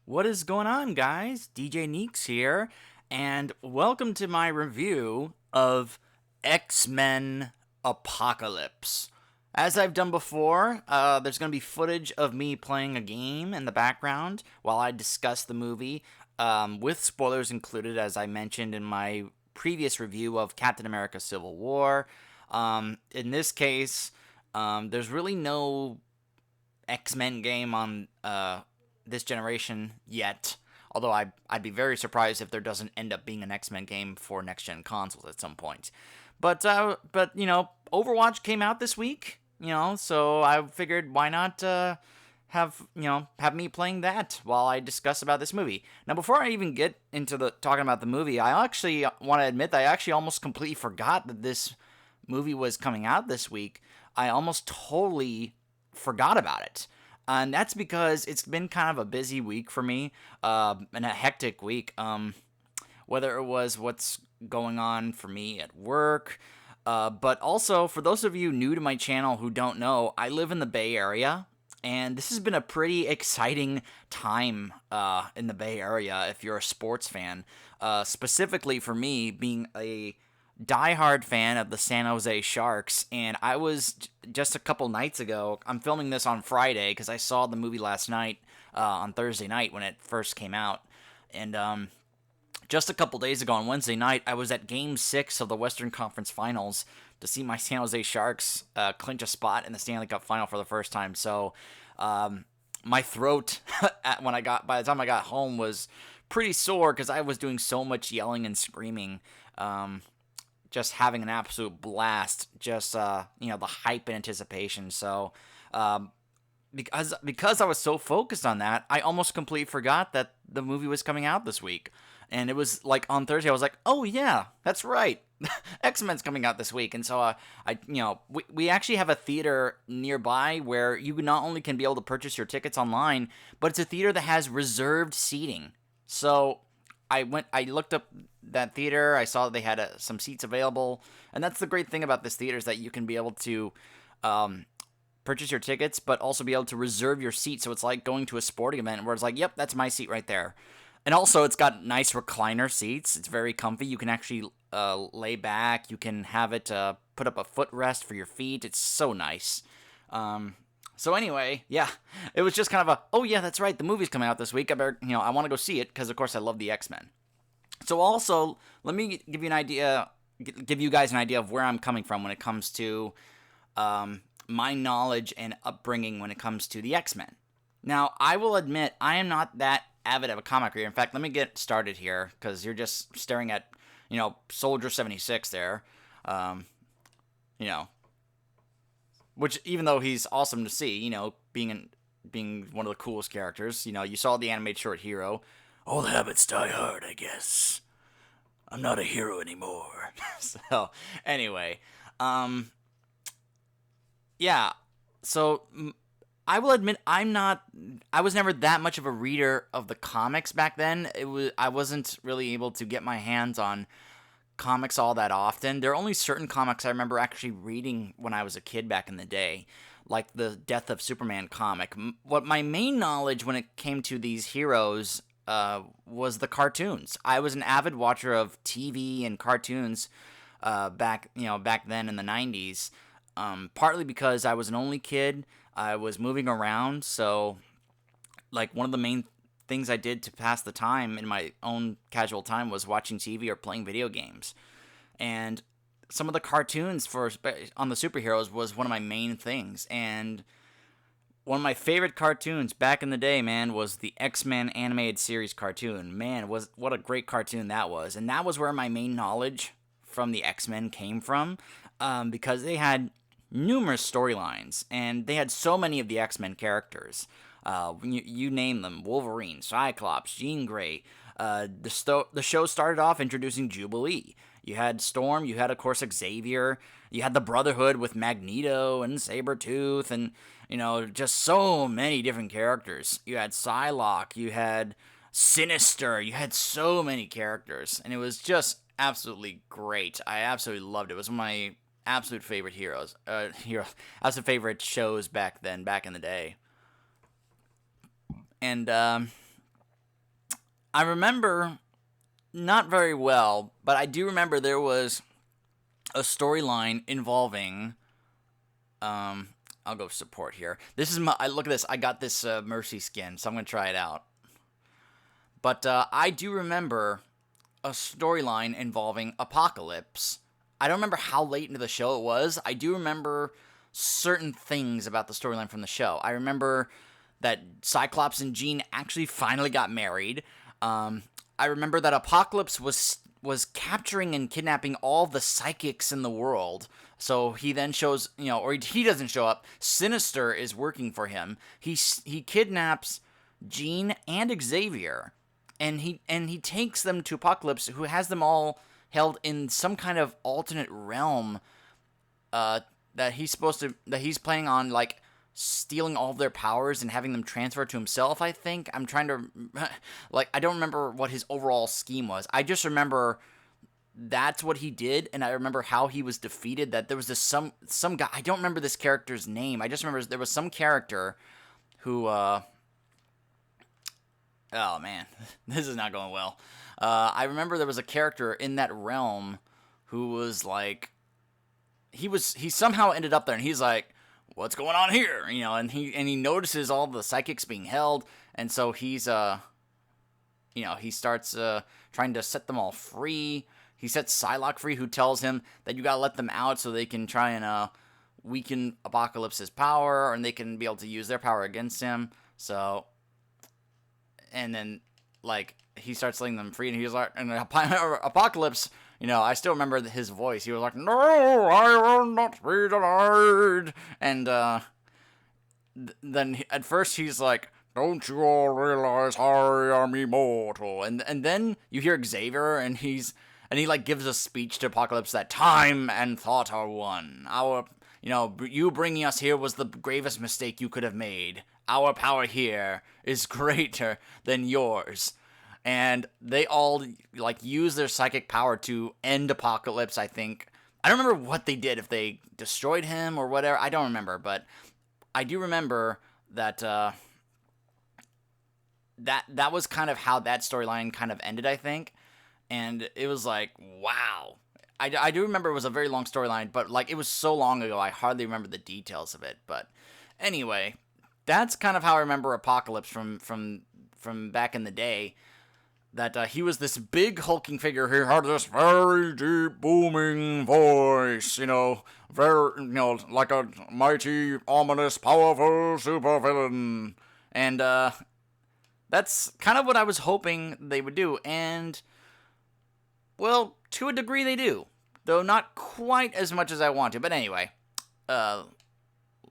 What is going on, guys? DJ Neeks here, and welcome to my review of X-Men Apocalypse. As I've done before, there's going to be footage of me playing a game in the background while I discuss the movie, with spoilers included, as I mentioned in my previous review of Captain America Civil War. In this case, there's really no X-Men game on this generation yet. Although I'd be very surprised if there doesn't end up being an X-Men game for next-gen consoles at some point. But Overwatch came out this week. So I figured why not have me playing that while I discuss about this movie. Now, before I even get into the talking about the movie, I actually want to admit that I actually almost completely forgot that this movie was coming out this week. I almost totally forgot about it. And that's because it's been kind of a busy week for me, and a hectic week. Whether it was what's going on for me at work, but also for those of you new to my channel who don't know, I live in the Bay Area, and this has been a pretty exciting time in the Bay Area if you're a sports fan. Specifically for me, being a diehard fan of the San Jose Sharks, and I was just a couple nights ago. I'm filming this on Friday because I saw the movie last night, on Thursday night when it first came out, and just a couple days ago on Wednesday night, I was at Game 6 of the Western Conference Finals to see my San Jose Sharks clinch a spot in the Stanley Cup Final for the first time. So my throat by the time I got home was pretty sore because I was doing so much yelling and screaming. Just having an absolute blast, just the hype and anticipation. So because I was so focused on that, I almost completely forgot that the movie was coming out this week. And it was like on Thursday, I was like, oh yeah, that's right, X-Men's coming out this week. And so we actually have a theater nearby where you not only can be able to purchase your tickets online, but it's a theater that has reserved seating. So I looked up that theater. I saw they had some seats available, and that's the great thing about this theater is that you can be able to purchase your tickets, but also be able to reserve your seat. So it's like going to a sporting event where it's like, yep, that's my seat right there. And also, it's got nice recliner seats. It's very comfy. You can actually lay back. You can have it put up a footrest for your feet. It's so nice. So anyway, yeah, it was just kind of oh yeah, that's right, the movie's coming out this week. I better, I want to go see it because of course I love the X-Men. So also, let me give you an idea, give you guys an idea of where I'm coming from when it comes to my knowledge and upbringing when it comes to the X-Men. Now, I will admit I am not that avid of a comic reader. In fact, let me get started here because you're just staring at, Soldier 76 there. You know, which even though he's awesome to see, being one of the coolest characters, you saw the animated short Hero. Old habits die hard, I guess. I'm not a hero anymore. So anyway, yeah. So I will admit I was never that much of a reader of the comics back then. I wasn't really able to get my hands on comics all that often. There are only certain comics I remember actually reading when I was a kid back in the day, like the Death of Superman comic. What my main knowledge when it came to these heroes was the cartoons. I was an avid watcher of TV and cartoons back then in the 90s. Partly because I was an only kid. I was moving around, so like one of the main things I did to pass the time in my own casual time was watching TV or playing video games. And some of the cartoons on the superheroes was one of my main things. And one of my favorite cartoons back in the day, man, was the X-Men animated series cartoon. Man, what a great cartoon that was. And that was where my main knowledge from the X-Men came from, because they had numerous storylines, and they had so many of the X-Men characters. You name them: Wolverine, Cyclops, Jean Grey. The show started off introducing Jubilee. You had Storm, you had, of course, Xavier, you had the Brotherhood with Magneto and Sabretooth, and, just so many different characters. You had Psylocke, you had Sinister, you had so many characters, and it was just absolutely great. I absolutely loved it. It was one of my absolute favorite absolute favorite shows back in the day. And I remember not very well, but I do remember there was a storyline involving. I'll go support here. This is my. Look at this. I got this Mercy skin, so I'm gonna try it out. But I do remember a storyline involving Apocalypse. I don't remember how late into the show it was. I do remember certain things about the storyline from the show. I remember that Cyclops and Jean actually finally got married. I remember that Apocalypse was capturing and kidnapping all the psychics in the world. So he then shows, or he doesn't show up. Sinister is working for him. He kidnaps Jean and Xavier, and he takes them to Apocalypse, who has them all held in some kind of alternate realm. That he's planning on like stealing all of their powers and having them transferred to himself. I think I'm trying to I don't remember what his overall scheme was. I just remember that's what he did, and I remember how he was defeated. That there was this some guy. I don't remember this character's name. I just remember there was some character who. Oh man, this is not going well. I remember there was a character in that realm who was like, he somehow ended up there, and he's like, what's going on here? And he notices all the psychics being held, and so he's he starts trying to set them all free. He sets Psylocke free, who tells him that you gotta let them out so they can try and weaken Apocalypse's power, and they can be able to use their power against him. So, and then he starts letting them free, and he's like, and Apocalypse. I still remember his voice. He was like, "No, I will not be denied." And then at first he's like, "Don't you all realize I am immortal?" And then you hear Xavier, and he gives a speech to Apocalypse that time and thought are one. You bringing us here was the gravest mistake you could have made. Our power here is greater than yours. And they all use their psychic power to end Apocalypse, I think. I don't remember what they did, if they destroyed him or whatever. I don't remember, but I do remember that that was kind of how that storyline kind of ended, I think. And it was like, wow. I do remember it was a very long storyline, but it was so long ago, I hardly remember the details of it. But anyway, that's kind of how I remember Apocalypse from back in the day. That he was this big hulking figure who had this very deep booming voice, very, like a mighty, ominous, powerful supervillain. And that's kind of what I was hoping they would do. And, well, to a degree they do. Though not quite as much as I want to. But anyway,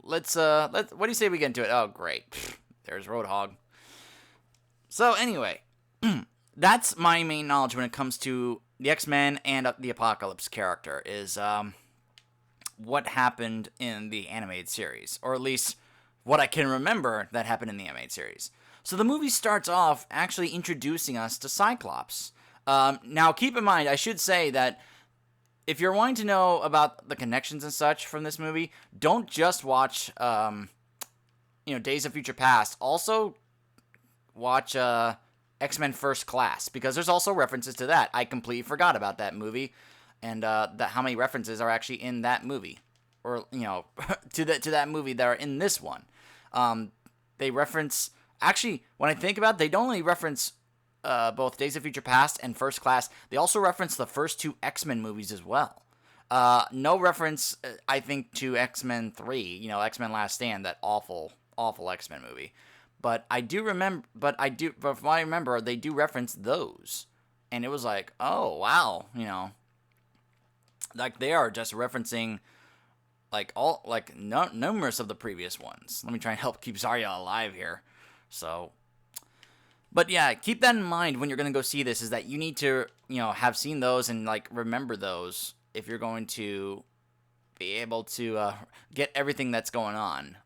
let's what do you say we get into it? Oh, great. There's Roadhog. So anyway, that's my main knowledge when it comes to the X-Men and the Apocalypse character, is what happened in the animated series, or at least what I can remember that happened in the animated series. So the movie starts off actually introducing us to Cyclops. Now, keep in mind, I should say that if you're wanting to know about the connections and such from this movie, don't just watch, Days of Future Past. Also, watch X-Men First Class, because there's also references to that. I completely forgot about that movie, and how many references are actually in that movie, or to that movie that are in this one. They reference, actually, when I think about it, they don't only reference both Days of Future Past and First Class. They also reference the first two X-Men movies as well. No reference, I think, to X-Men 3, X-Men Last Stand, that awful X-Men movie. But I do remember, but from what I remember, they do reference those. And it was like, oh, wow, they are just referencing, numerous of the previous ones. Let me try and help keep Zarya alive here. So, but yeah, keep that in mind when you're going to go see this, is that you need to, have seen those and, remember those if you're going to be able to get everything that's going on.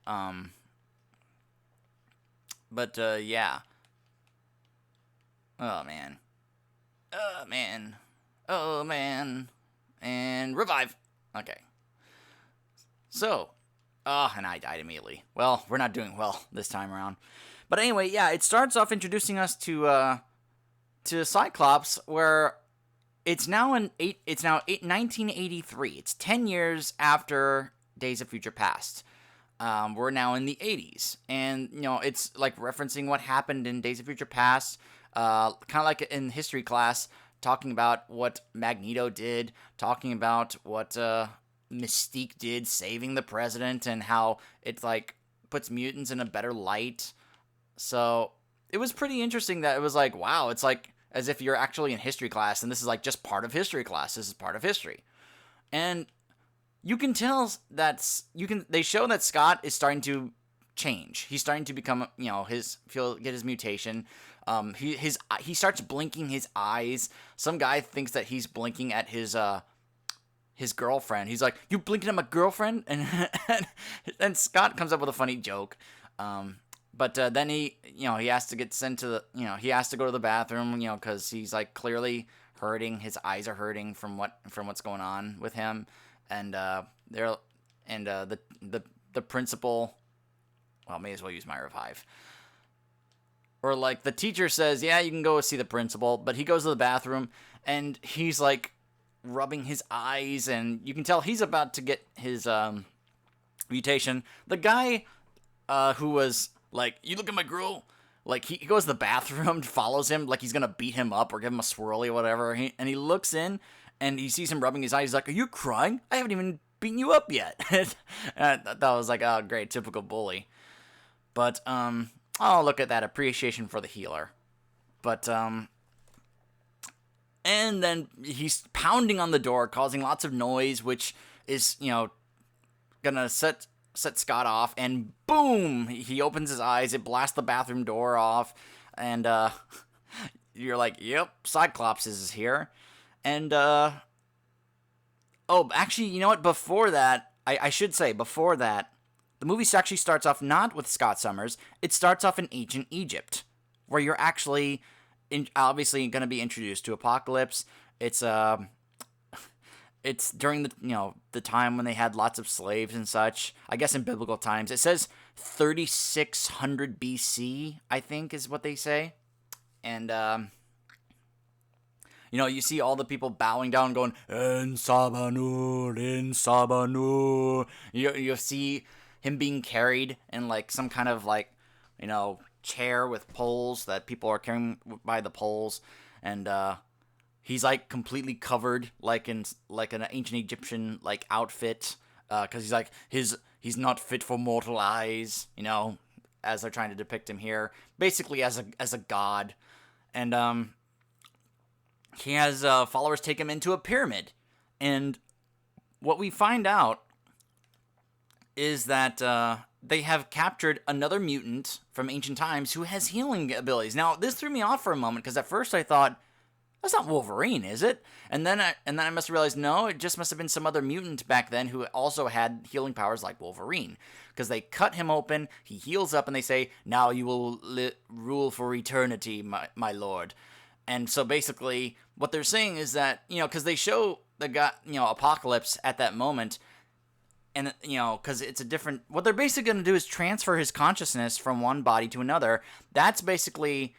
But, yeah. Oh, man. Oh, man. Oh, man. And revive. Okay. So. Oh, and I died immediately. Well, we're not doing well this time around. But anyway, yeah, it starts off introducing us to to Cyclops, where it's now 1983. It's 10 years after Days of Future Past. We're now in the 80s, and it's like referencing what happened in Days of Future Past, kind of like in history class, talking about what Magneto did, talking about what Mystique did, saving the president, and how it like puts mutants in a better light. So it was pretty interesting that it was like, wow, it's like as if you're actually in history class, and this is like just part of history class. This is part of history, and you can tell they show that Scott is starting to change. He's starting to become, get his mutation. He starts blinking his eyes. Some guy thinks that he's blinking at his girlfriend. He's like, "You blinking at my girlfriend?" And Scott comes up with a funny joke. But then he has to get sent to he has to go to the bathroom, because he's like clearly hurting. His eyes are hurting from what's going on with him. And the principal, well, may as well use my revive. Or like the teacher says, yeah, you can go see the principal, but he goes to the bathroom and he's like rubbing his eyes, and you can tell he's about to get his mutation. The guy who was like, "You look at my girl," like he goes to the bathroom, follows him like he's gonna beat him up or give him a swirly or whatever, and he looks in. And he sees him rubbing his eyes. He's like, "Are you crying? I haven't even beaten you up yet." That was like, oh, great, typical bully. But, oh, look at that appreciation for the healer. But, and then he's pounding on the door, causing lots of noise, which is, gonna set Scott off. And boom, he opens his eyes. It blasts the bathroom door off. And, you're like, yep, Cyclops is here. And, actually, you know what? Before that, I should say, before that, the movie actually starts off not with Scott Summers. It starts off in ancient Egypt, where you're actually obviously going to be introduced to Apocalypse. It's during the time when they had lots of slaves and such. I guess in biblical times. It says 3600 BC, I think, is what they say. And, you see all the people bowing down, going, "En Sabanur, En Sabanur." You see him being carried in like some kind of like, chair with poles that people are carrying by the poles, and he's like completely covered like in like an ancient Egyptian like outfit, because he's like he's not fit for mortal eyes, as they're trying to depict him here, basically as a god, and he has followers take him into a pyramid. And what we find out is that they have captured another mutant from ancient times who has healing abilities. Now, this threw me off for a moment, because at first I thought, that's not Wolverine, is it? And then I must have realized, no, it just must have been some other mutant back then who also had healing powers like Wolverine. Because they cut him open, he heals up, and they say, "Now you will rule for eternity, my lord." And so basically, what they're saying is that, because they show the guy, Apocalypse at that moment, and, because it's a different, what they're basically going to do is transfer his consciousness from one body to another. That's basically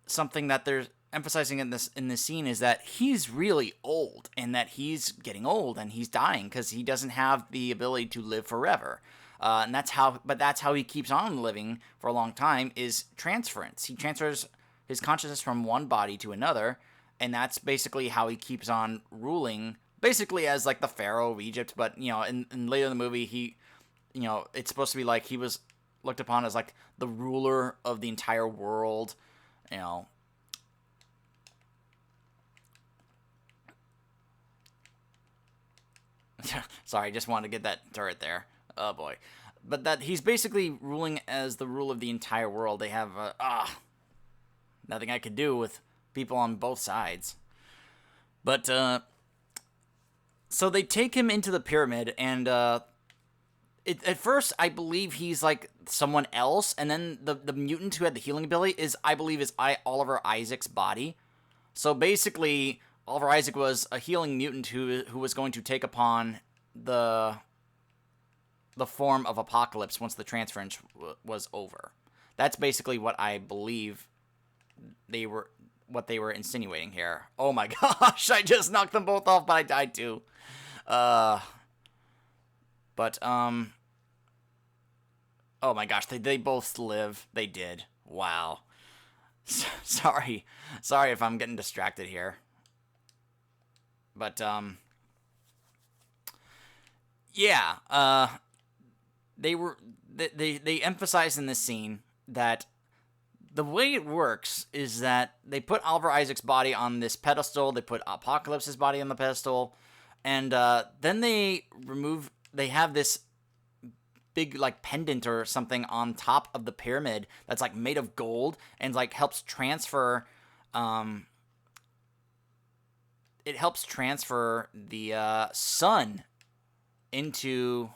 something that they're emphasizing in this scene, is that he's really old, and that he's getting old, and he's dying, because he doesn't have the ability to live forever. And that's how he keeps on living for a long time, is transference. He transfers his consciousness from one body to another, and that's basically how he keeps on ruling, basically as like the Pharaoh of Egypt. But in later in the movie, he, it's supposed to be like he was looked upon as like the ruler of the entire world. Sorry, I just wanted to get that turret there. Oh boy. But that he's basically ruling as the rule of the entire world. They have nothing I could do with people on both sides. But so they take him into the pyramid, and at first I believe he's like someone else, and then the mutant who had the healing ability is Oliver Isaac's body. So basically, Oliver Isaac was a healing mutant who was going to take upon the form of Apocalypse once the transference was over. That's basically what I believe they were. what they were insinuating here. Oh my gosh, I just knocked them both off, but I died too. Uh, but, oh my gosh, they both live. They did. Wow. Sorry if I'm getting distracted here. But, yeah, they emphasize in this scene that the way it works is that they put Oliver Isaac's body on this pedestal, they put Apocalypse's body on the pedestal, and then they have this big like pendant or something on top of the pyramid that's like made of gold and like helps transfer the sun into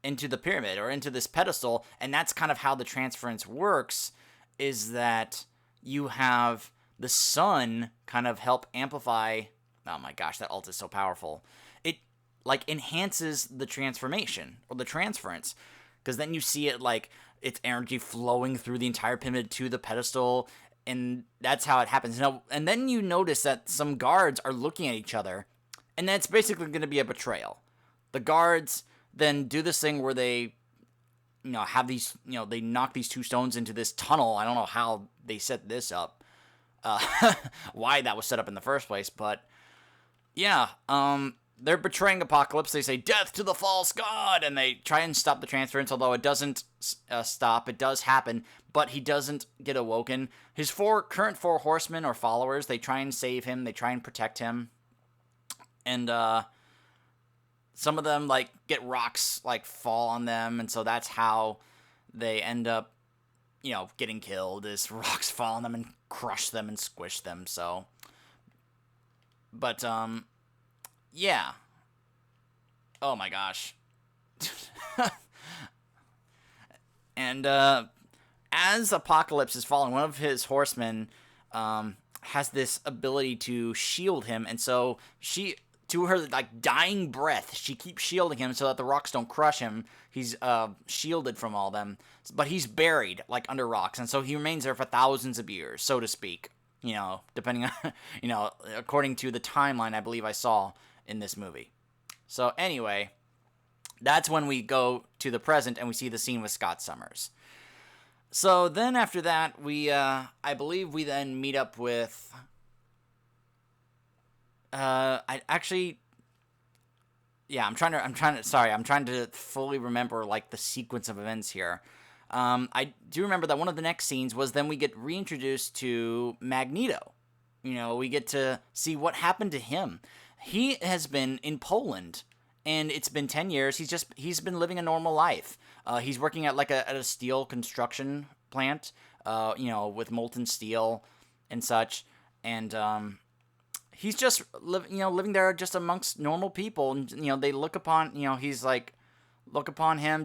the pyramid or into this pedestal, and that's kind of how the transference works, is that you have the sun kind of help amplify. Oh my gosh, that ult is so powerful. It like enhances the transformation or the transference, because then you see it like its energy flowing through the entire pyramid to the pedestal, and that's how it happens. Now, and then you notice that some guards are looking at each other, and that's basically going to be a betrayal. The guards then do this thing where they, have these, they knock these two stones into this tunnel. I don't know how they set this up, why that was set up in the first place, but yeah, they're betraying Apocalypse. They say, "Death to the false god," and they try and stop the transference, although it doesn't stop. It does happen, but he doesn't get awoken. His current four horsemen or followers, they try and save him. They try and protect him. And, some of them, like, get rocks, like, fall on them, and so that's how they end up, getting killed, is rocks fall on them and crush them and squish them, so. But, yeah. Oh my gosh. And, as Apocalypse is falling, one of his horsemen, has this ability to shield him, and so to her, like, dying breath, she keeps shielding him so that the rocks don't crush him. He's, shielded from all them, but he's buried, like, under rocks, and so he remains there for thousands of years, so to speak, depending on, according to the timeline I believe I saw in this movie. So, anyway, that's when we go to the present, and we see the scene with Scott Summers. So, then after that, I believe we then meet up with... I'm trying to fully remember, like, the sequence of events here. I do remember that one of the next scenes was then we get reintroduced to Magneto. We get to see what happened to him. He has been in Poland, and it's been 10 years. He's been living a normal life. He's working at, like, at a steel construction plant, with molten steel and such, and, he's just living there just amongst normal people, and they look upon him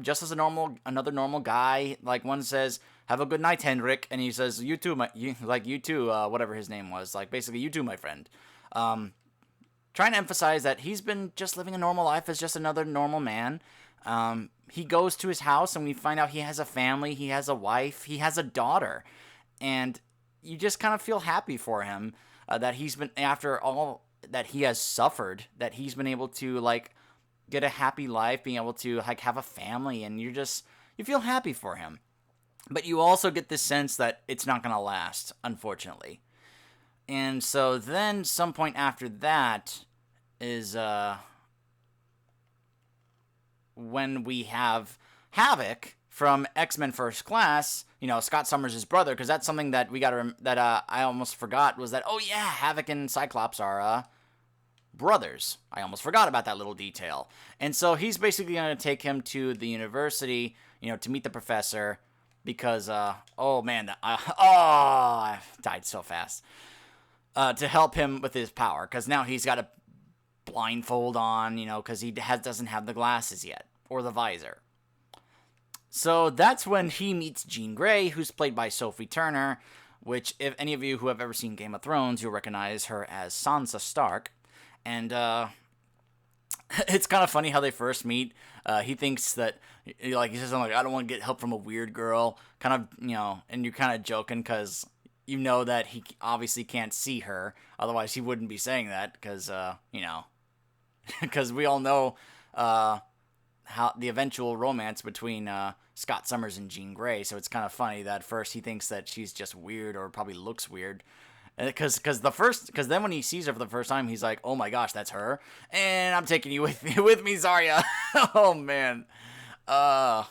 just as another normal guy. Like, one says, "Have a good night, Henrik," and he says, "You too, whatever his name was, like, basically, "You too, my friend." Trying to emphasize that he's been just living a normal life as just another normal man. He goes to his house, and we find out he has a family, he has a wife, he has a daughter, and you just kind of feel happy for him. That he's been, after all that he has suffered, that he's been able to, like, get a happy life, being able to, like, have a family, and you feel happy for him. But you also get this sense that it's not going to last, unfortunately. And so then, some point after that is, when we have Havoc from X-Men First Class, Scott Summers' brother, because that's something that I almost forgot, was that, oh yeah, Havoc and Cyclops are, brothers. I almost forgot about that little detail. And so he's basically going to take him to the university, to meet the professor, because, oh man, I died so fast, to help him with his power, because now he's got a blindfold on, because he doesn't have the glasses yet, or the visor. So that's when he meets Jean Grey, who's played by Sophie Turner, which, if any of you who have ever seen Game of Thrones, you'll recognize her as Sansa Stark. And It's kind of funny how they first meet. He thinks that, like, he says something like, I don't want to get help from a weird girl. Kind of, and you're kind of joking because you know that he obviously can't see her. Otherwise, he wouldn't be saying that because, because we all know how the eventual romance between Scott Summers and Jean Grey. So it's kind of funny that first he thinks that she's just weird or probably looks weird. Because then when he sees her for the first time, he's like, oh my gosh, that's her, and I'm taking you with me, Zarya. Oh man, that's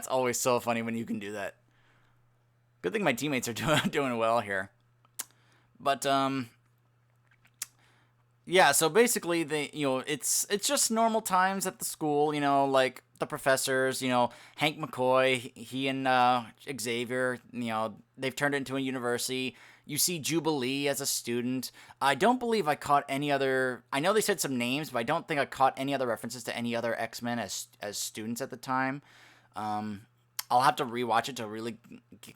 always so funny when you can do that. Good thing my teammates are doing well here. But yeah. So basically, it's just normal times at the school. Like the professors. Hank McCoy, he and Xavier. They've turned it into a university. You see Jubilee as a student. I don't believe I caught any other. I know they said some names, but I don't think I caught any other references to any other X-Men as students at the time. I'll have to rewatch it to really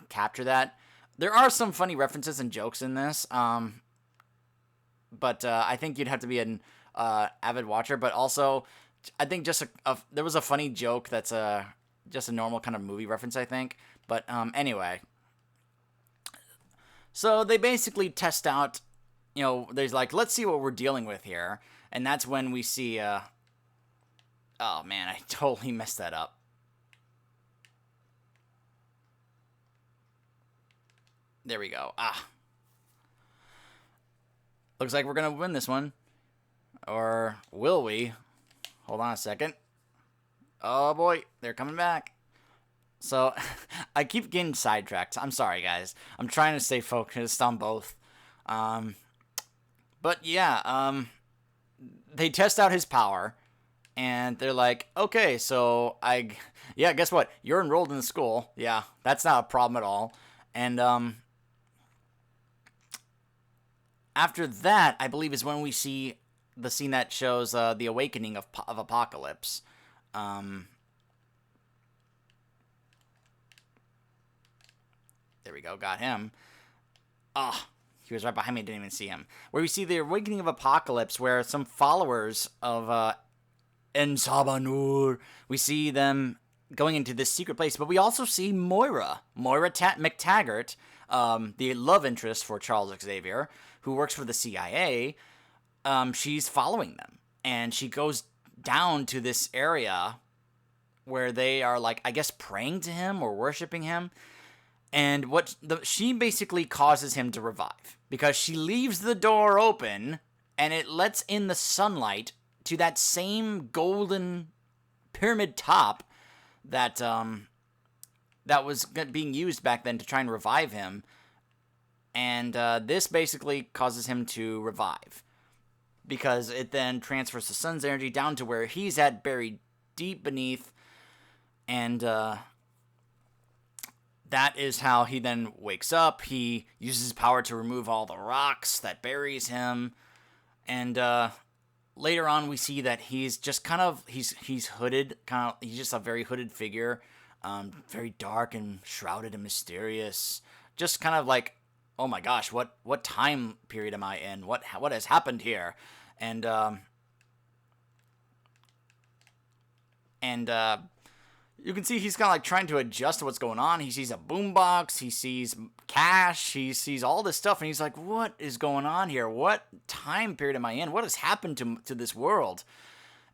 capture that. There are some funny references and jokes in this, but I think you'd have to be an avid watcher. But also, I think just there was a funny joke that's just a normal kind of movie reference, I think. But anyway. So they basically test out, there's like, let's see what we're dealing with here. And that's when we see, oh man, I totally messed that up. There we go. Looks like we're going to win this one. Or will we? Hold on a second. Oh boy, they're coming back. So, I keep getting sidetracked. I'm sorry, guys. I'm trying to stay focused on both. But yeah, they test out his power, and they're like, okay, so guess what? You're enrolled in the school. Yeah, that's not a problem at all. And after that, I believe is when we see the scene that shows the awakening of Apocalypse. There we go, got him. He was right behind me, didn't even see him. Where we see the awakening of Apocalypse, where some followers of Ensabanur, we see them going into this secret place, but we also see Moira McTaggart, the love interest for Charles Xavier, who works for the CIA. She's following them, and she goes down to this area where they are, like, I guess praying to him or worshiping him. And she basically causes him to revive because she leaves the door open and it lets in the sunlight to that same golden pyramid top that that was being used back then to try and revive him. And this basically causes him to revive because it then transfers the sun's energy down to where he's at, buried deep beneath, and that is how he then wakes up. He uses his power to remove all the rocks that buries him. And later on, we see that he's just kind of, he's hooded. He's just a very hooded figure. Very dark and shrouded and mysterious. Just kind of like, oh my gosh, what time period am I in? What has happened here? And you can see he's kind of like trying to adjust to what's going on. He sees a boombox. He sees cash. He sees all this stuff. And he's like, what is going on here? What time period am I in? What has happened to this world?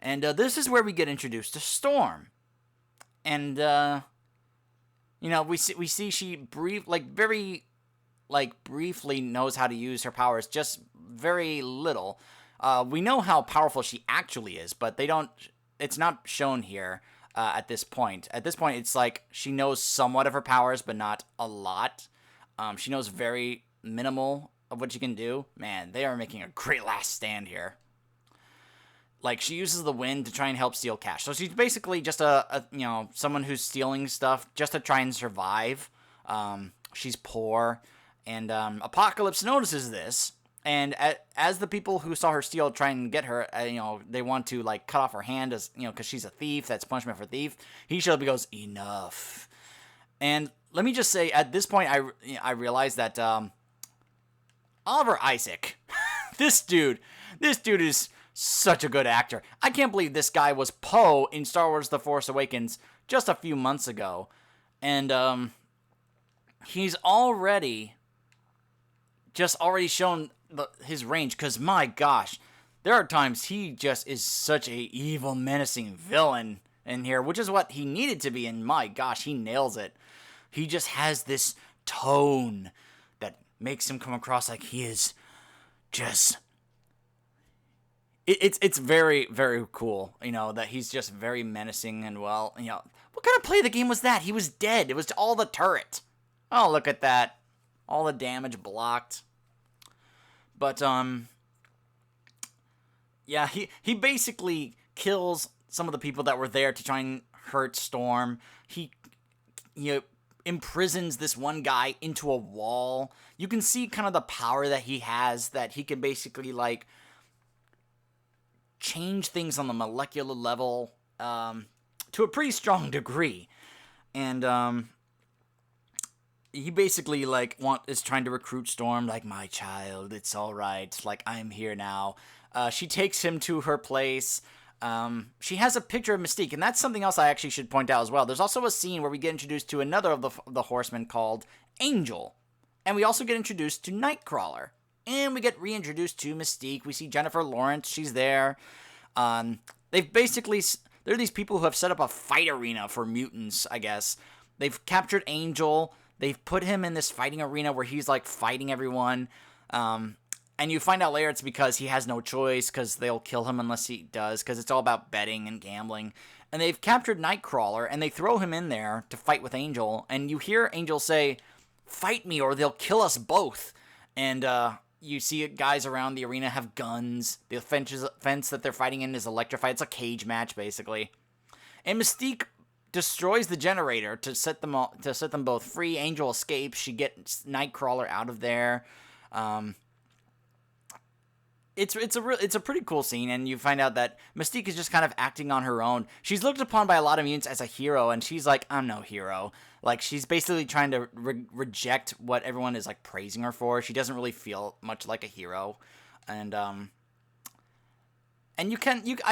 And this is where we get introduced to Storm. And, we see she briefly knows how to use her powers, just very little. We know how powerful she actually is, but it's not shown here. At this point. At this point, it's like she knows somewhat of her powers, but not a lot. She knows very minimal of what she can do. Man, they are making a great last stand here. Like, she uses the wind to try and help steal cash. So she's basically just someone who's stealing stuff just to try and survive. She's poor, and Apocalypse notices this. And as the people who saw her steal try and get her, they want to, like, cut off her hand as, because she's a thief. That's punishment for thief. He shows up and goes, enough. And let me just say, at this point, I realized that Oliver Isaac, this dude is such a good actor. I can't believe this guy was Poe in Star Wars The Force Awakens just a few months ago. And he's already shown his range, because my gosh, there are times he just is such a evil, menacing villain in here, which is what he needed to be, and my gosh, he nails it. He just has this tone that makes him come across like he is just... It's very, very cool, that he's just very menacing, and what kind of play of the game was that? He was dead. It was all the turret. Oh, look at that. All the damage blocked. But, yeah, he basically kills some of the people that were there to try and hurt Storm. He imprisons this one guy into a wall. You can see kind of the power that he has, that he can basically, change things on the molecular level to a pretty strong degree. And he basically is trying to recruit Storm, like, my child, it's all right, I'm here now. She takes him to her place. She has a picture of Mystique, and that's something else I actually should point out as well. There's also a scene where we get introduced to another of the horsemen called Angel, and we also get introduced to Nightcrawler. And we get reintroduced to Mystique. We see Jennifer Lawrence. She's there. They've basically... There are these people who have set up a fight arena for mutants, I guess. They've captured Angel. They've put him in this fighting arena where he's, fighting everyone. And you find out later it's because he has no choice, because they'll kill him unless he does, because it's all about betting and gambling. And they've captured Nightcrawler, and they throw him in there to fight with Angel. And you hear Angel say, "Fight me or they'll kill us both." And, you see guys around the arena have guns. The fence that they're fighting in is electrified. It's a cage match, basically. And Mystique destroys the generator to set them both free. Angel escapes. She gets Nightcrawler out of there. It's a pretty cool scene, and you find out that Mystique is just kind of acting on her own. She's looked upon by a lot of mutants as a hero, and she's like, I'm no hero. She's basically trying to reject what everyone is, praising her for. She doesn't really feel much like a hero. And I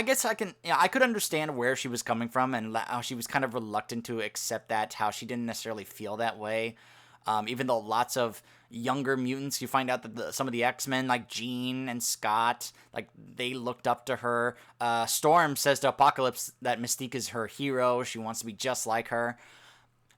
guess I could understand where she was coming from, and how she was kind of reluctant to accept that, how she didn't necessarily feel that way. Even though lots of younger mutants, you find out that some of the X-Men, like Jean and Scott, they looked up to her. Storm says to Apocalypse that Mystique is her hero. She wants to be just like her.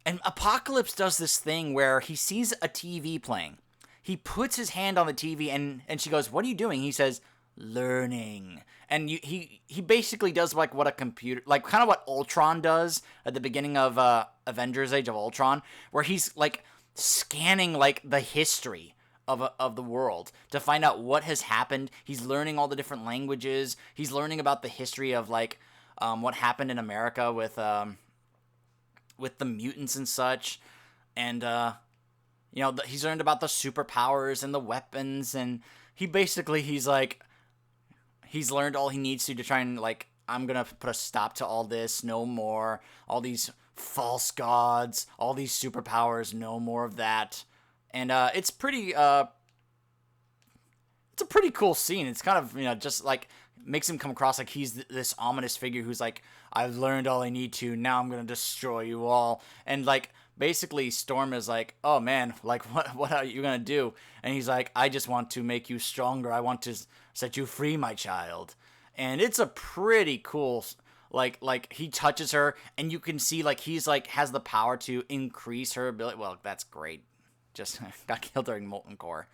And Apocalypse does this thing where he sees a TV playing. He puts his hand on the TV, and she goes, "What are you doing?" He says, "Learning." And he basically does what a computer, kind of what Ultron does at the beginning of Avengers Age of Ultron, where he's scanning the history of the world to find out what has happened. He's learning all the different languages. He's learning about the history of what happened in America with the mutants and such. And he's learned about the superpowers and the weapons, and he's learned all he needs to try and I'm gonna put a stop to all this. No more all these false gods, all these superpowers, no more of that. And it's pretty it's a pretty cool scene. It's kind of just makes him come across like he's this ominous figure who's I've learned all I need to, now I'm gonna destroy you all. And basically Storm is oh man, what are you gonna do? And he's I just want to make you stronger. I want to set you free, my child. And it's a pretty cool, he touches her, and you can see, he's, has the power to increase her ability. Well, that's great. Just got killed during Molten Core.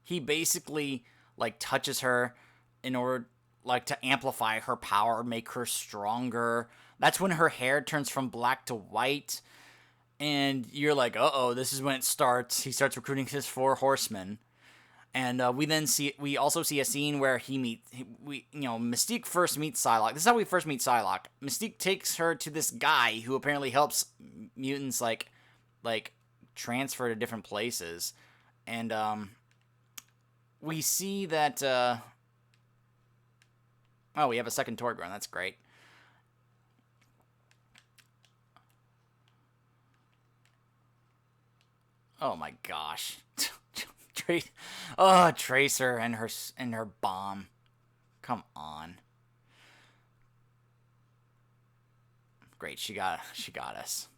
He basically, touches her in order, to amplify her power, make her stronger. That's when her hair turns from black to white. And you're uh-oh, this is when it starts. He starts recruiting his 4 horsemen. And we also see a scene where Mystique first meets Psylocke. This is how we first meet Psylocke. Mystique takes her to this guy who apparently helps mutants transfer to different places. And we see that we have a second Torgron. That's great. Oh my gosh. Oh, Tracer and her bomb. Come on. Great, she got us.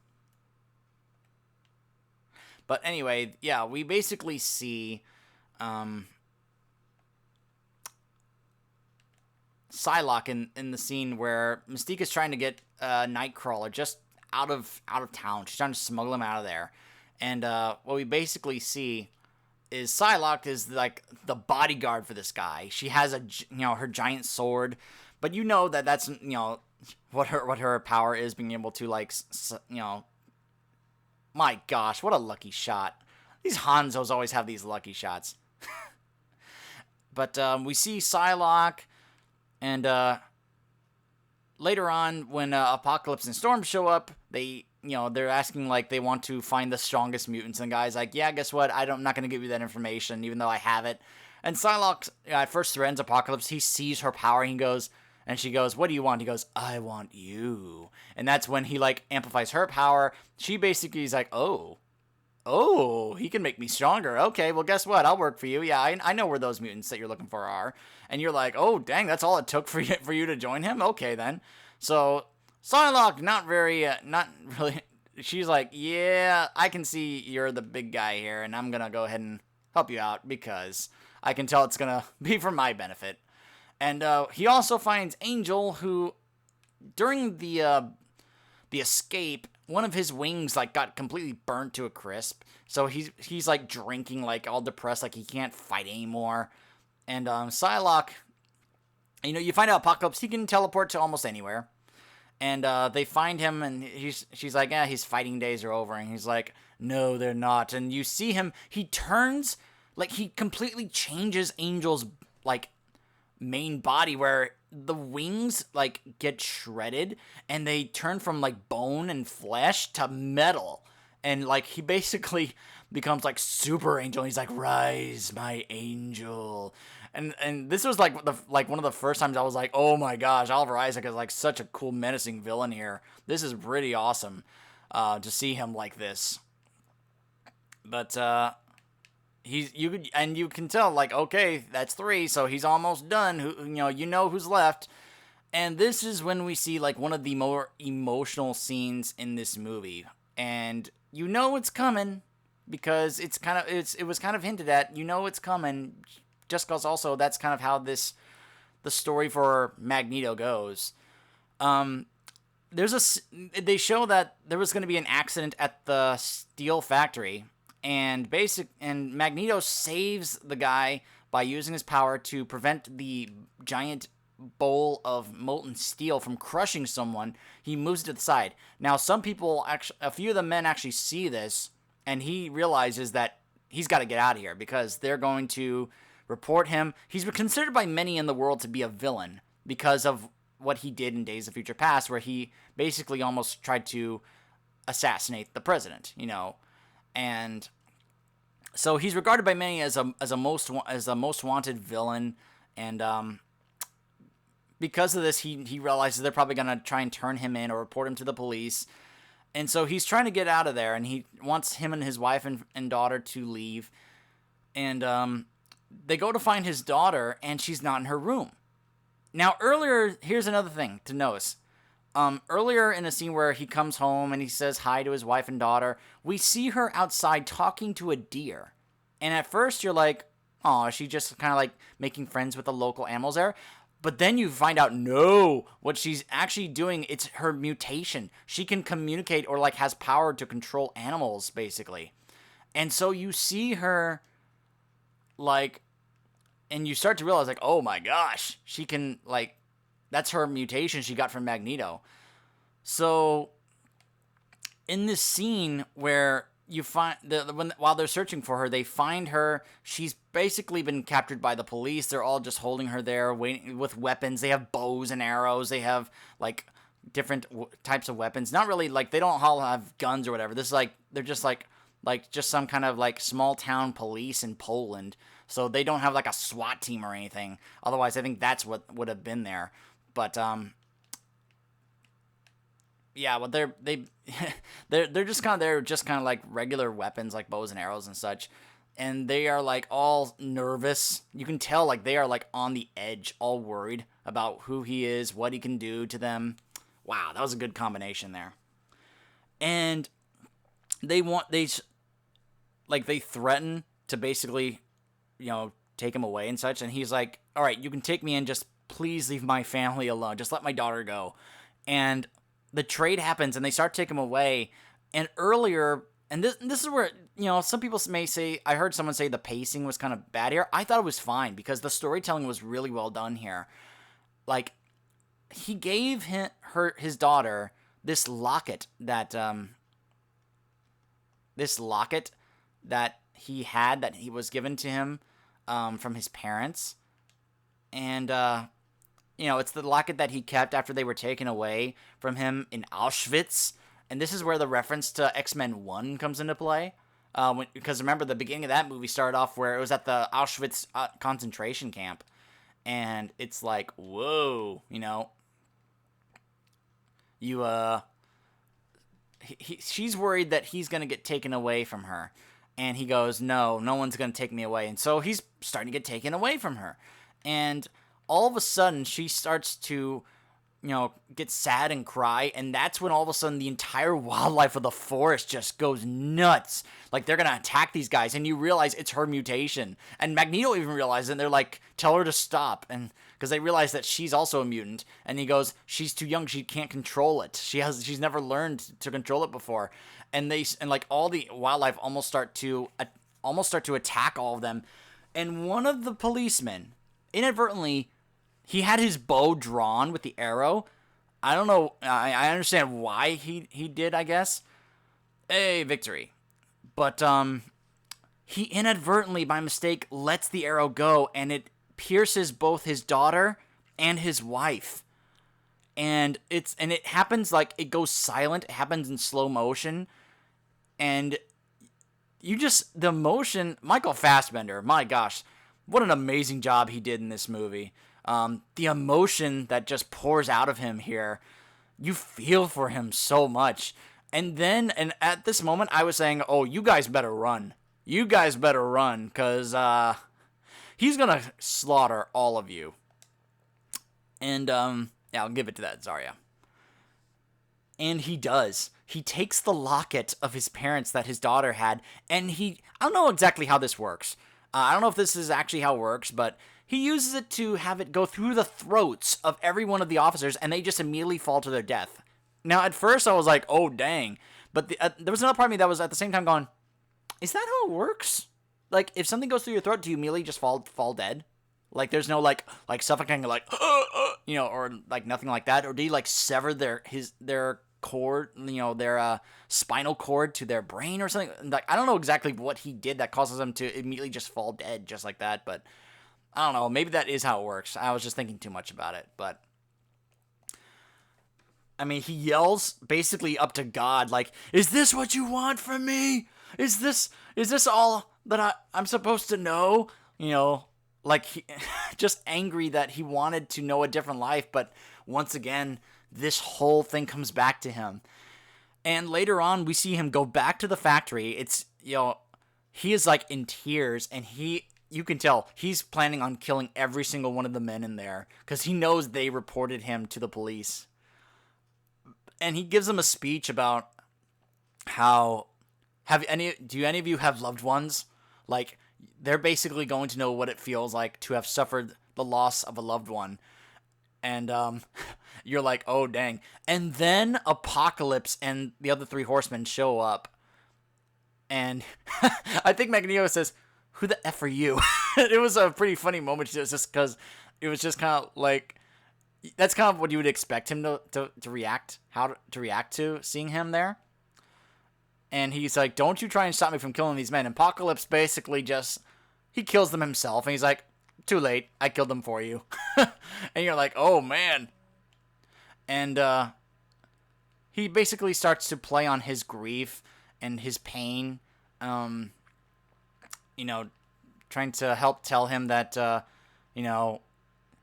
But anyway, yeah, we basically see Psylocke in the scene where Mystique is trying to get Nightcrawler just out of town. She's trying to smuggle him out of there. And what we basically see is Psylocke is like the bodyguard for this guy. She has her giant sword, but that's what her power is, being able to my gosh, what a lucky shot. These Hanzos always have these lucky shots. But we see Psylocke, and later on, when Apocalypse and Storm show up, they're asking, they want to find the strongest mutants, and the guy's like, yeah, guess what, I'm not going to give you that information, even though I have it. And Psylocke at first threatens Apocalypse. He sees her power, and she goes, what do you want? He goes, I want you. And that's when he, amplifies her power. She basically is like, oh, he can make me stronger. Okay, well, guess what? I'll work for you. Yeah, I know where those mutants that you're looking for are. And you're like, oh, dang, that's all it took for you to join him? Okay, then. So, Psylocke, not really. She's like, yeah, I can see you're the big guy here, and I'm going to go ahead and help you out because I can tell it's going to be for my benefit. And he also finds Angel, who, during the escape, one of his wings got completely burnt to a crisp. So he's drinking, all depressed, he can't fight anymore. And Psylocke, you find out Apocalypse, he can teleport to almost anywhere. And they find him, and she's like, yeah, his fighting days are over. And he's like, no, they're not. And you see him, he turns, he completely changes Angel's main body, where the wings get shredded and they turn from bone and flesh to metal, and he basically becomes Super Angel. He's like, rise, my angel. And this was one of the first times I was like, oh my gosh, Oliver Isaac is such a cool menacing villain here. This is pretty awesome to see him like this. But you can tell, okay, that's 3, so he's almost done. Who's left. And this is when we see one of the more emotional scenes in this movie, and it's coming because it was kind of hinted at. It's coming, just because also that's kind of how the story for Magneto goes. They show that there was going to be an accident at the steel factory. And Magneto saves the guy by using his power to prevent the giant bowl of molten steel from crushing someone. He moves it to the side. Now, a few of the men actually see this, and he realizes that he's got to get out of here because they're going to report him. He's considered by many in the world to be a villain because of what he did in Days of Future Past, where he basically almost tried to assassinate the president, And so he's regarded by many as a most wanted villain, and because of this, he realizes they're probably gonna try and turn him in or report him to the police, and so he's trying to get out of there, and he wants him and his wife and daughter to leave, and they go to find his daughter, and she's not in her room. Now, earlier, here's another thing to notice. Earlier in a scene where he comes home and he says hi to his wife and daughter, we see her outside talking to a deer. And at first you're like, oh, is she just kind of making friends with the local animals there? But then you find out, no, what she's actually doing, it's her mutation. She can communicate or has power to control animals, basically. And so you see her, and you start to realize, oh my gosh, she can, that's her mutation she got from Magneto. So, in this scene where you find while they're searching for her, they find her. She's basically been captured by the police. They're all just holding her there, waiting with weapons. They have bows and arrows. They have different types of weapons. Not really they don't all have guns or whatever. This is they're just just some kind of small town police in Poland. So they don't have a SWAT team or anything. Otherwise, I think that's what would have been there. But yeah, well they're just kind of regular weapons bows and arrows and such. and they are like all nervous. You can tell like they are like on the edge, all worried about who he is, what he can do to them. Wow, that was a good combination there. And they threaten to basically, take him away and such. And he's like, "All right, you can take me in, just please leave my family alone. Just let my daughter go." And the trade happens, and they start taking him away. And earlier, and this is where, some people may say, I heard someone say the pacing was kind of bad here. I thought it was fine because the storytelling was really well done here. Like, he gave his daughter this locket that he was given to him from his parents. And it's the locket that he kept after they were taken away from him in Auschwitz. And this is where the reference to X-Men 1 comes into play. Because remember, the beginning of that movie started off where it was at the Auschwitz concentration camp. And it's like, whoa, she's worried that he's going to get taken away from her. And he goes, no one's going to take me away. And so he's starting to get taken away from her. And all of a sudden, she starts to, get sad and cry. And that's when all of a sudden the entire wildlife of the forest just goes nuts. Like, they're going to attack these guys. And you realize it's her mutation. And Magneto even realizes it. And they're like, tell her to stop. And because they realize that she's also a mutant. And he goes, she's too young. She can't control it. She's never learned to control it before. And all the wildlife almost start to attack all of them. And one of the policemen, inadvertently, he had his bow drawn with the arrow. I don't know. I understand why he did, I guess. Hey, victory. But he inadvertently, by mistake, lets the arrow go, and it pierces both his daughter and his wife. And it happens like it goes silent. It happens in slow motion. And the emotion, Michael Fassbender, my gosh, what an amazing job he did in this movie. The emotion that just pours out of him here, you feel for him so much. And at this moment, I was saying, oh, you guys better run. You guys better run, because he's going to slaughter all of you. And, yeah, I'll give it to that, Zarya. And he does. He takes the locket of his parents that his daughter had, and I don't know exactly how this works. I don't know if this is actually how it works, but he uses it to have it go through the throats of every one of the officers, and they just immediately fall to their death. Now, at first, I was like, oh, dang. But there was another part of me that was at the same time going, is that how it works? Like, if something goes through your throat, do you immediately just fall dead? Like, there's no, like suffocating, like, or, like, nothing like that? Or do you, like, sever their cord, their spinal cord to their brain or something? Like, I don't know exactly what he did that causes them to immediately just fall dead just like that, but I don't know. Maybe that is how it works. I was just thinking too much about it, but I mean, he yells basically up to God, like, is this what you want from me? Is this all that I'm supposed to know? Like, just angry that he wanted to know a different life, but once again, this whole thing comes back to him. And later on, we see him go back to the factory. It's, he is like in tears, and you can tell he's planning on killing every single one of the men in there because he knows they reported him to the police. And he gives them a speech about how do any of you have loved ones? Like, they're basically going to know what it feels like to have suffered the loss of a loved one. And you're like, oh, dang. And then Apocalypse and the other three horsemen show up. And I think Magneto says, who the F are you? It was a pretty funny moment just because it was just kind of like, that's kind of what you would expect him to react, to react to seeing him there. And he's like, don't you try and stop me from killing these men. And Apocalypse basically he kills them himself. And he's like, too late. I killed them for you. And you're like, oh, man. And he basically starts to play on his grief and his pain. Trying to help tell him that,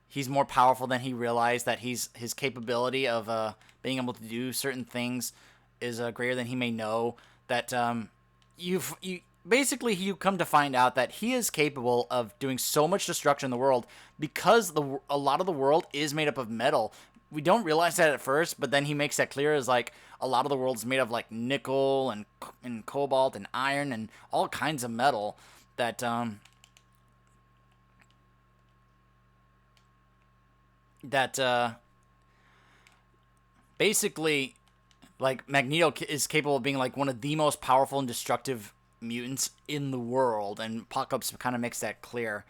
he's more powerful than he realized, that his capability of being able to do certain things is greater than he may know, that basically you come to find out that he is capable of doing so much destruction in the world because a lot of the world is made up of metal. We don't realize that at first, but then he makes that clear as like a lot of the world's made of like nickel and cobalt and iron and all kinds of metal that that basically like Magneto is capable of being like one of the most powerful and destructive mutants in the world, and Apocalypse kind of makes that clear.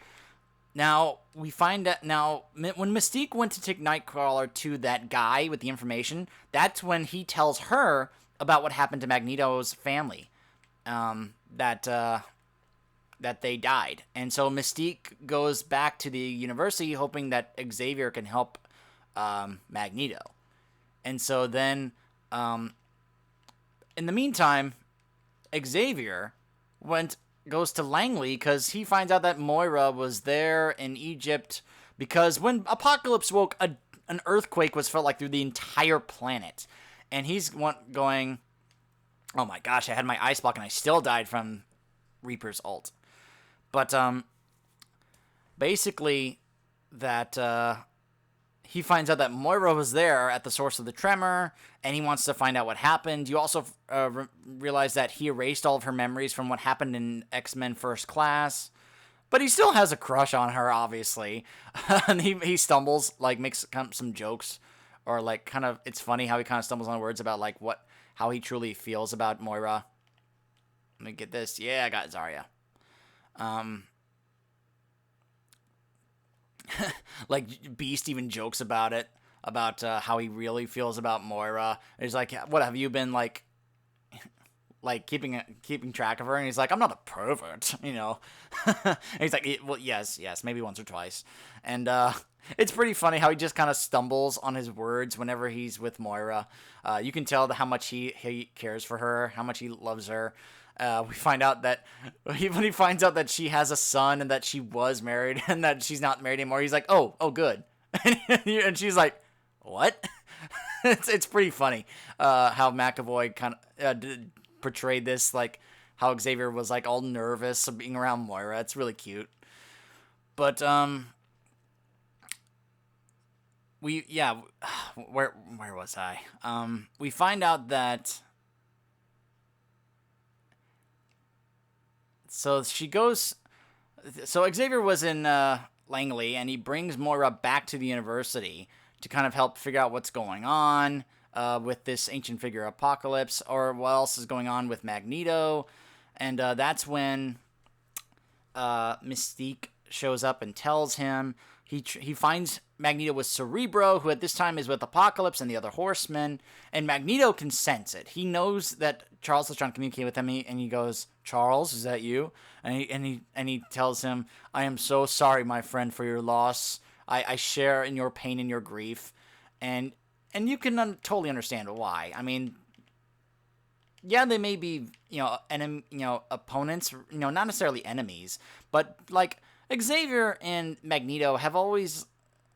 Now we find that now when Mystique went to take Nightcrawler to that guy with the information, that's when he tells her about what happened to Magneto's family, that they died, and so Mystique goes back to the university hoping that Xavier can help Magneto, and so then in the meantime, Xavier goes to Langley because he finds out that Moira was there in Egypt because when Apocalypse woke, an earthquake was felt like through the entire planet. And he's going, oh my gosh, I had my ice block and I still died from Reaper's ult. But basically that he finds out that Moira was there at the source of the tremor, and he wants to find out what happened. You also realize that he erased all of her memories from what happened in X-Men First Class, but he still has a crush on her, obviously. And he stumbles, like, makes some jokes, or like kind of, it's funny how he kind of stumbles on words about like how he truly feels about Moira. Let me get this. Yeah, I got Zarya. Like Beast even jokes about it, about how he really feels about Moira. He's like, "What have you been like keeping track of her?" And he's like, "I'm not a pervert, you know." And he's like, "Well, yes, maybe once or twice." And it's pretty funny how he just kind of stumbles on his words whenever he's with Moira. You can tell how much he cares for her, how much he loves her. We find out that when he finds out that she has a son and that she was married and that she's not married anymore, he's like, oh, good. And she's like, what? It's pretty funny how McAvoy kind of portrayed this, like how Xavier was like all nervous of being around Moira. It's really cute. But where was I? We find out that. So Xavier was in Langley, and he brings Moira back to the university to kind of help figure out what's going on with this ancient figure Apocalypse, or what else is going on with Magneto. And that's when Mystique shows up and tells him. He finds Magneto with Cerebro, who at this time is with Apocalypse and the other Horsemen, and Magneto can sense it. He knows that Charles is trying to communicate with him, and he goes, "Charles, is that you?" And he tells him, "I am so sorry, my friend, for your loss. I share in your pain and your grief," and you can totally understand why. I mean, yeah, they may be opponents, not necessarily enemies, but like Xavier and Magneto have always,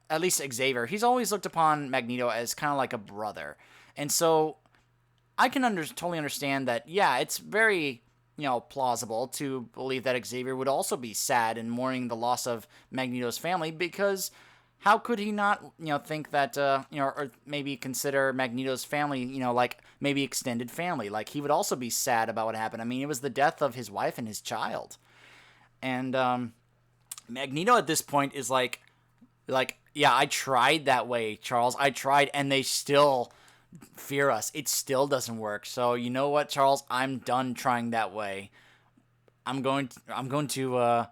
at least Xavier, he's always looked upon Magneto as kind of like a brother. And so I can totally understand that, yeah, it's very, plausible to believe that Xavier would also be sad and mourning the loss of Magneto's family, because how could he not, think that, or maybe consider Magneto's family, like maybe extended family. Like he would also be sad about what happened. I mean, it was the death of his wife and his child. And Magneto at this point is like, yeah, I tried that way, Charles. I tried, and they still fear us. It still doesn't work. So you know what, Charles? I'm done trying that way. I'm going to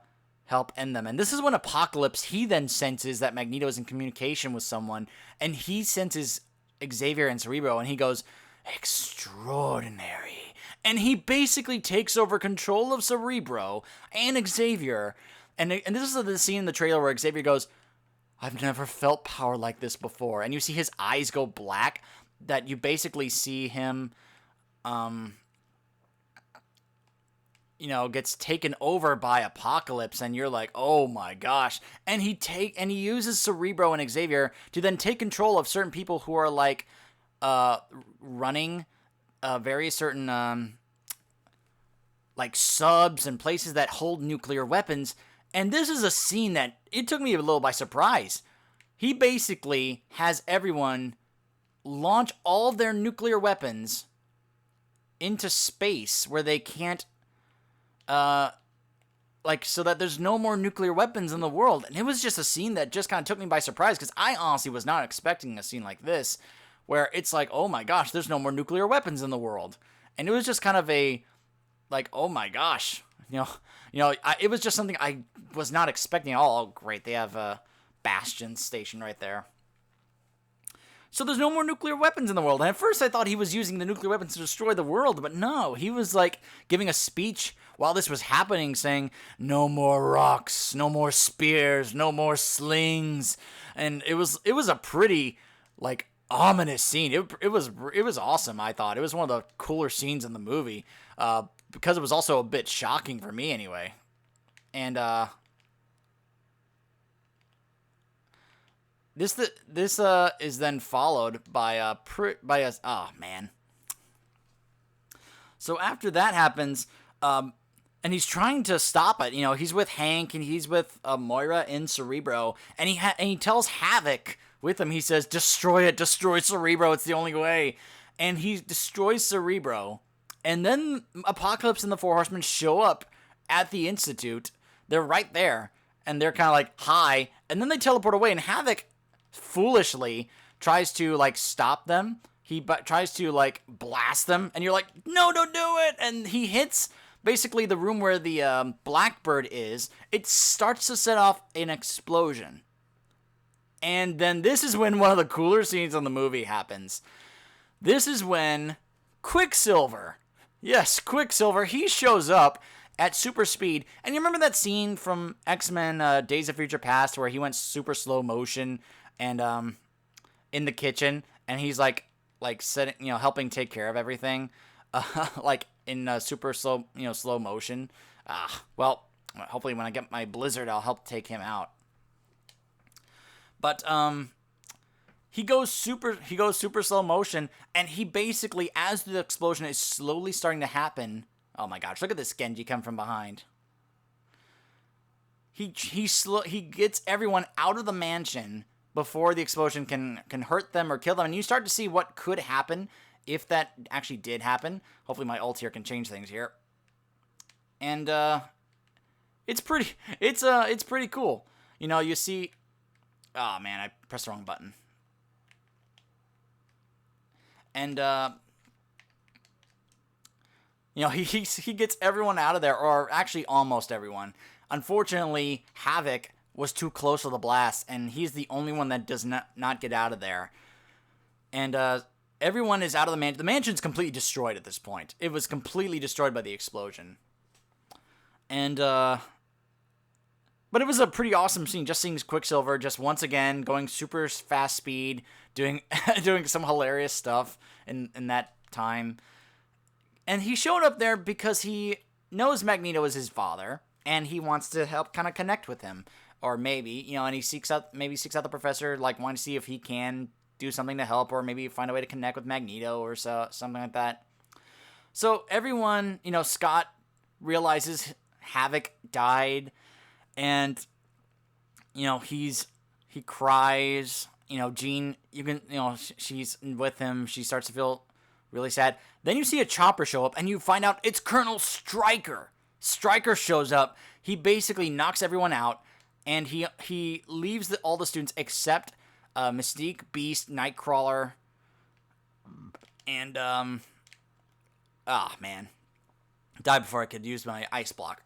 help end them. And this is when Apocalypse, he then senses that Magneto is in communication with someone, and he senses Xavier and Cerebro, and he goes, "Extraordinary." And he basically takes over control of Cerebro and Xavier. And this is the scene in the trailer where Xavier goes, "I've never felt power like this before." And you see his eyes go black, that you basically see him, gets taken over by Apocalypse, and you're like, oh my gosh. And he uses Cerebro and Xavier to then take control of certain people who are like, running various certain, like subs and places that hold nuclear weapons. And this is a scene that it took me a little by surprise. He basically has everyone launch all of their nuclear weapons into space where they can't, so that there's no more nuclear weapons in the world. And it was just a scene that just kind of took me by surprise, because I honestly was not expecting a scene like this, where it's like, oh my gosh, there's no more nuclear weapons in the world. And it was just kind of a, like, oh my gosh, it was just something I was not expecting at all. Oh, great, they have a Bastion station right there. So there's no more nuclear weapons in the world. And at first I thought he was using the nuclear weapons to destroy the world, but no, he was like giving a speech while this was happening saying, no more rocks, no more spears, no more slings. And it was a pretty like ominous scene. It was awesome, I thought. It was one of the cooler scenes in the movie, because it was also a bit shocking for me anyway. And This is then followed by a oh man. So after that happens, and he's trying to stop it. He's with Hank and he's with Moira in Cerebro, and he tells Havoc with him. He says, "Destroy it, destroy Cerebro. It's the only way." And he destroys Cerebro, and then Apocalypse and the Four Horsemen show up at the Institute. They're right there, and they're kind of like, "Hi," and then they teleport away, and Havoc foolishly tries to like stop them. He tries to like blast them, and you're like, no, don't do it. And he hits basically the room where the Blackbird is. It starts to set off an explosion, and then this is when one of the cooler scenes in the movie happens. This is when Quicksilver, yes, Quicksilver, he shows up at super speed. And you remember that scene from X-Men Days of Future Past where he went super slow motion and in the kitchen, and he's like setting, helping take care of everything, like in super slow, slow motion. Well, hopefully when I get my Blizzard, I'll help take him out. But he goes super slow motion, and he basically, as the explosion is slowly starting to happen. Oh my gosh! Look at this Genji come from behind. He gets everyone out of the mansion before the explosion can hurt them or kill them. And you start to see what could happen if that actually did happen. Hopefully my ult here can change things here. And it's pretty cool. You see, oh man, I pressed the wrong button. And he gets everyone out of there, or actually almost everyone. Unfortunately, Havoc was too close to the blast, and he's the only one that does not get out of there. And everyone is out of the mansion. The mansion's completely destroyed at this point. It was completely destroyed by the explosion. And but it was a pretty awesome scene, just seeing Quicksilver just once again going super fast speed, doing some hilarious stuff in that time. And he showed up there because he knows Magneto is his father, and he wants to help kind of connect with him. Or maybe, and he seeks out the professor, like wanting to see if he can do something to help, or maybe find a way to connect with Magneto or something like that. So everyone, Scott realizes Havoc died, and he cries. Jean, she's with him. She starts to feel really sad. Then you see a chopper show up, and you find out it's Colonel Stryker. Stryker shows up. He basically knocks everyone out. And he leaves all the students except Mystique, Beast, Nightcrawler, and man, died before I could use my ice block.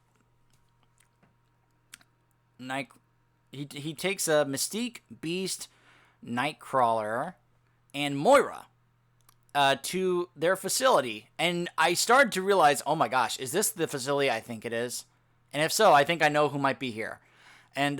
He takes Mystique, Beast, Nightcrawler, and Moira to their facility, and I started to realize, oh my gosh, is this the facility I think it is? And if so, I think I know who might be here. And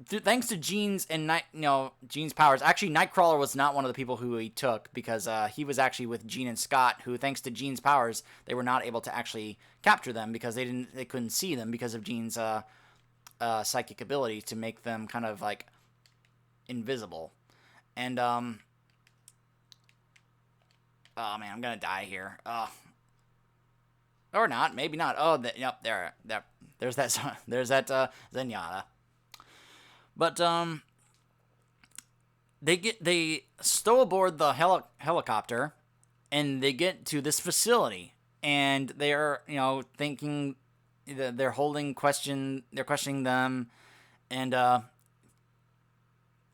thanks to Jean's Jean's powers, actually Nightcrawler was not one of the people who he took, because he was actually with Jean and Scott, who thanks to Jean's powers, they were not able to actually capture them because they couldn't see them because of Jean's psychic ability to make them kind of like invisible. And oh man, I'm gonna die here. or not, maybe not. Oh, yep, there's that, there's that Zenyatta. But they stow aboard the helicopter, and they get to this facility, and they're thinking that they're questioning them, and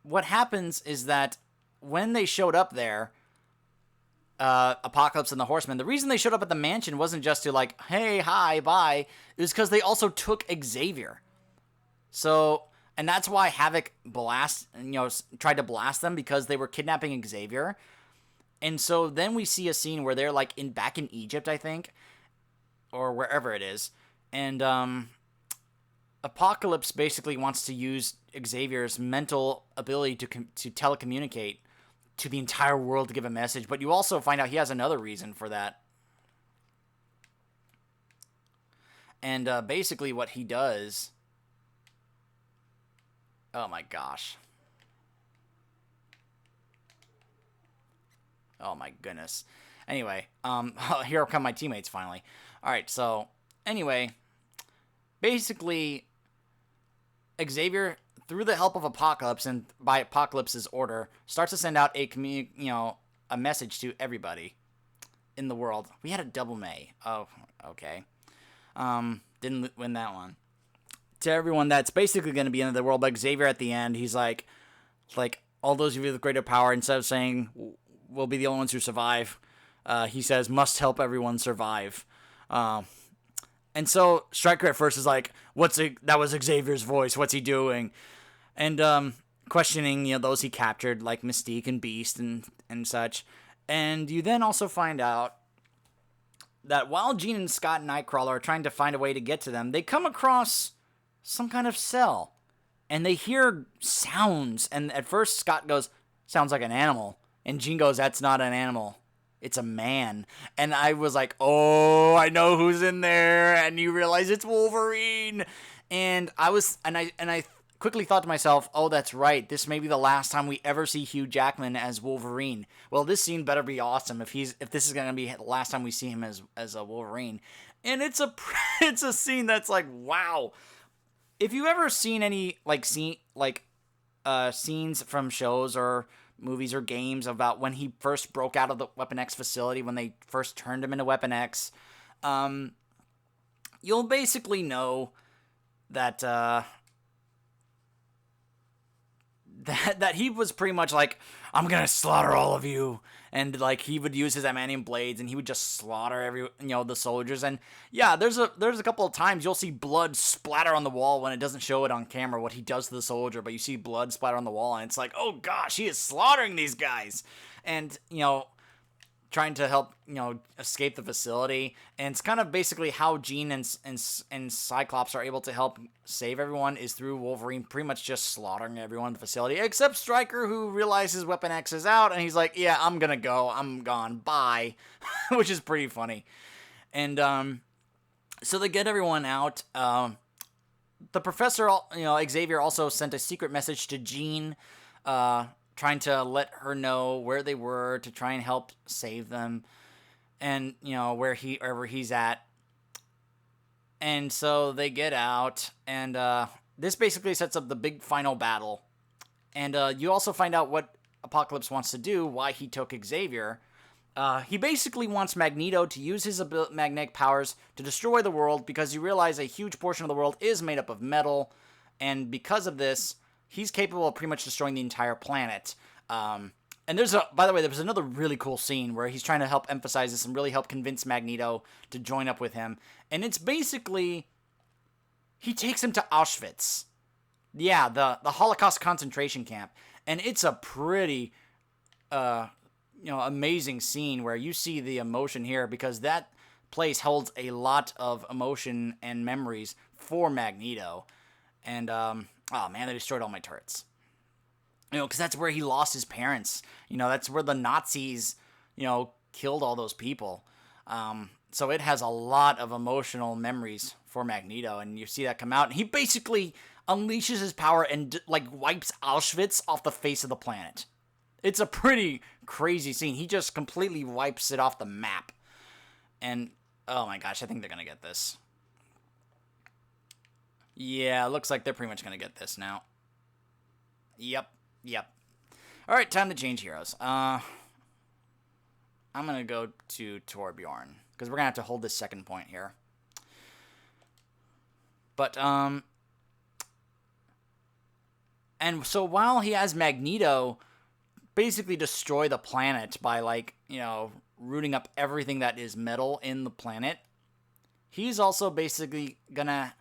what happens is that when they showed up there, Apocalypse and the Horsemen, the reason they showed up at the mansion wasn't just to like, hey, hi, bye. It was because they also took Xavier. So, and that's why Havoc tried to blast them, because they were kidnapping Xavier. And so then we see a scene where they're like back in Egypt, I think, or wherever it is, and Apocalypse basically wants to use Xavier's mental ability to telecommunicate to the entire world to give a message, but you also find out he has another reason for that. And basically what he does... Oh my gosh. Oh my goodness. Anyway, here come my teammates finally. Alright, so, anyway, basically, Xavier, through the help of Apocalypse and by Apocalypse's order, starts to send out a message to everybody in the world. We had a double May. Oh, okay. Didn't win that one. To everyone that's basically going to be in the world, but Xavier at the end, he's like, all those of you with greater power, instead of saying, we'll be the only ones who survive, he says, must help everyone survive. And so Stryker at first is like, that was Xavier's voice, what's he doing? And questioning, those he captured, like Mystique and Beast and such. And you then also find out that while Jean and Scott and Nightcrawler are trying to find a way to get to them, they come across some kind of cell. And they hear sounds. And at first Scott goes, sounds like an animal. And Jean goes, that's not an animal. It's a man. And I was like, oh, I know who's in there. And you realize it's Wolverine. And I quickly thought to myself, oh, that's right. This may be the last time we ever see Hugh Jackman as Wolverine. Well, this scene better be awesome if this is going to be the last time we see him as a Wolverine. And it's a scene that's like, wow. If you ever seen any scenes from shows or movies or games about when he first broke out of the Weapon X facility, when they first turned him into Weapon X, you'll basically know that that he was pretty much like, I'm gonna slaughter all of you, and like he would use his adamantium blades and he would just slaughter the soldiers. And yeah, there's a couple of times you'll see blood splatter on the wall when it doesn't show it on camera what he does to the soldier, but you see blood splatter on the wall and it's like, oh gosh, he is slaughtering these guys. And trying to help escape the facility. And it's kind of basically how Jean and Cyclops are able to help save everyone is through Wolverine pretty much just slaughtering everyone in the facility, except Stryker, who realizes Weapon X is out and he's like, yeah, I'm gonna go, I'm gone, bye. Which is pretty funny. And so they get everyone out. The professor, Xavier also sent a secret message to Jean, trying to let her know where they were to try and help save them, and wherever he's at. And so they get out, and this basically sets up the big final battle. And you also find out what Apocalypse wants to do, why he took Xavier. He basically wants Magneto to use his magnetic powers to destroy the world, because you realize a huge portion of the world is made up of metal, and because of this, he's capable of pretty much destroying the entire planet. And by the way, there was another really cool scene where he's trying to help emphasize this and really help convince Magneto to join up with him. And it's basically, he takes him to Auschwitz. Yeah, the Holocaust concentration camp. And it's a pretty, amazing scene where you see the emotion here, because that place holds a lot of emotion and memories for Magneto. And, oh man, they destroyed all my turrets. Because that's where he lost his parents. That's where the Nazis, killed all those people. So it has a lot of emotional memories for Magneto, and you see that come out. And he basically unleashes his power and wipes Auschwitz off the face of the planet. It's a pretty crazy scene. He just completely wipes it off the map. And Oh my gosh, I think they're gonna get this. Yeah, looks like they're pretty much gonna get this now. Yep, yep. Alright, time to change heroes. I'm gonna go to Torbjorn, because we're gonna have to hold this second point here. But, and so while he has Magneto basically destroy the planet by, like, you know, rooting up everything that is metal in the planet, he's also basically gonna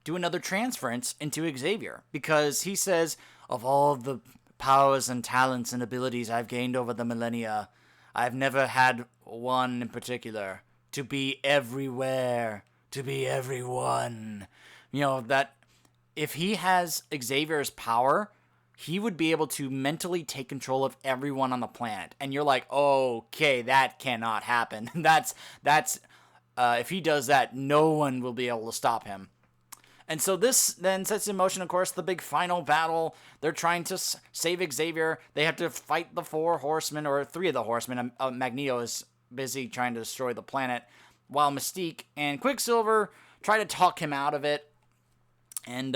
do another transference into Xavier, because he says, of all the powers and talents and abilities I've gained over the millennia, I've never had one in particular, to be everywhere, to be everyone. You know, that if he has Xavier's power, he would be able to mentally take control of everyone on the planet. And you're like, okay, that cannot happen. that's if he does that, no one will be able to stop him. And so this then sets in motion, of course, the big final battle. They're trying to save Xavier. They have to fight the 4 horsemen, or 3 of the horsemen. Magneto is busy trying to destroy the planet, while Mystique and Quicksilver try to talk him out of it. And,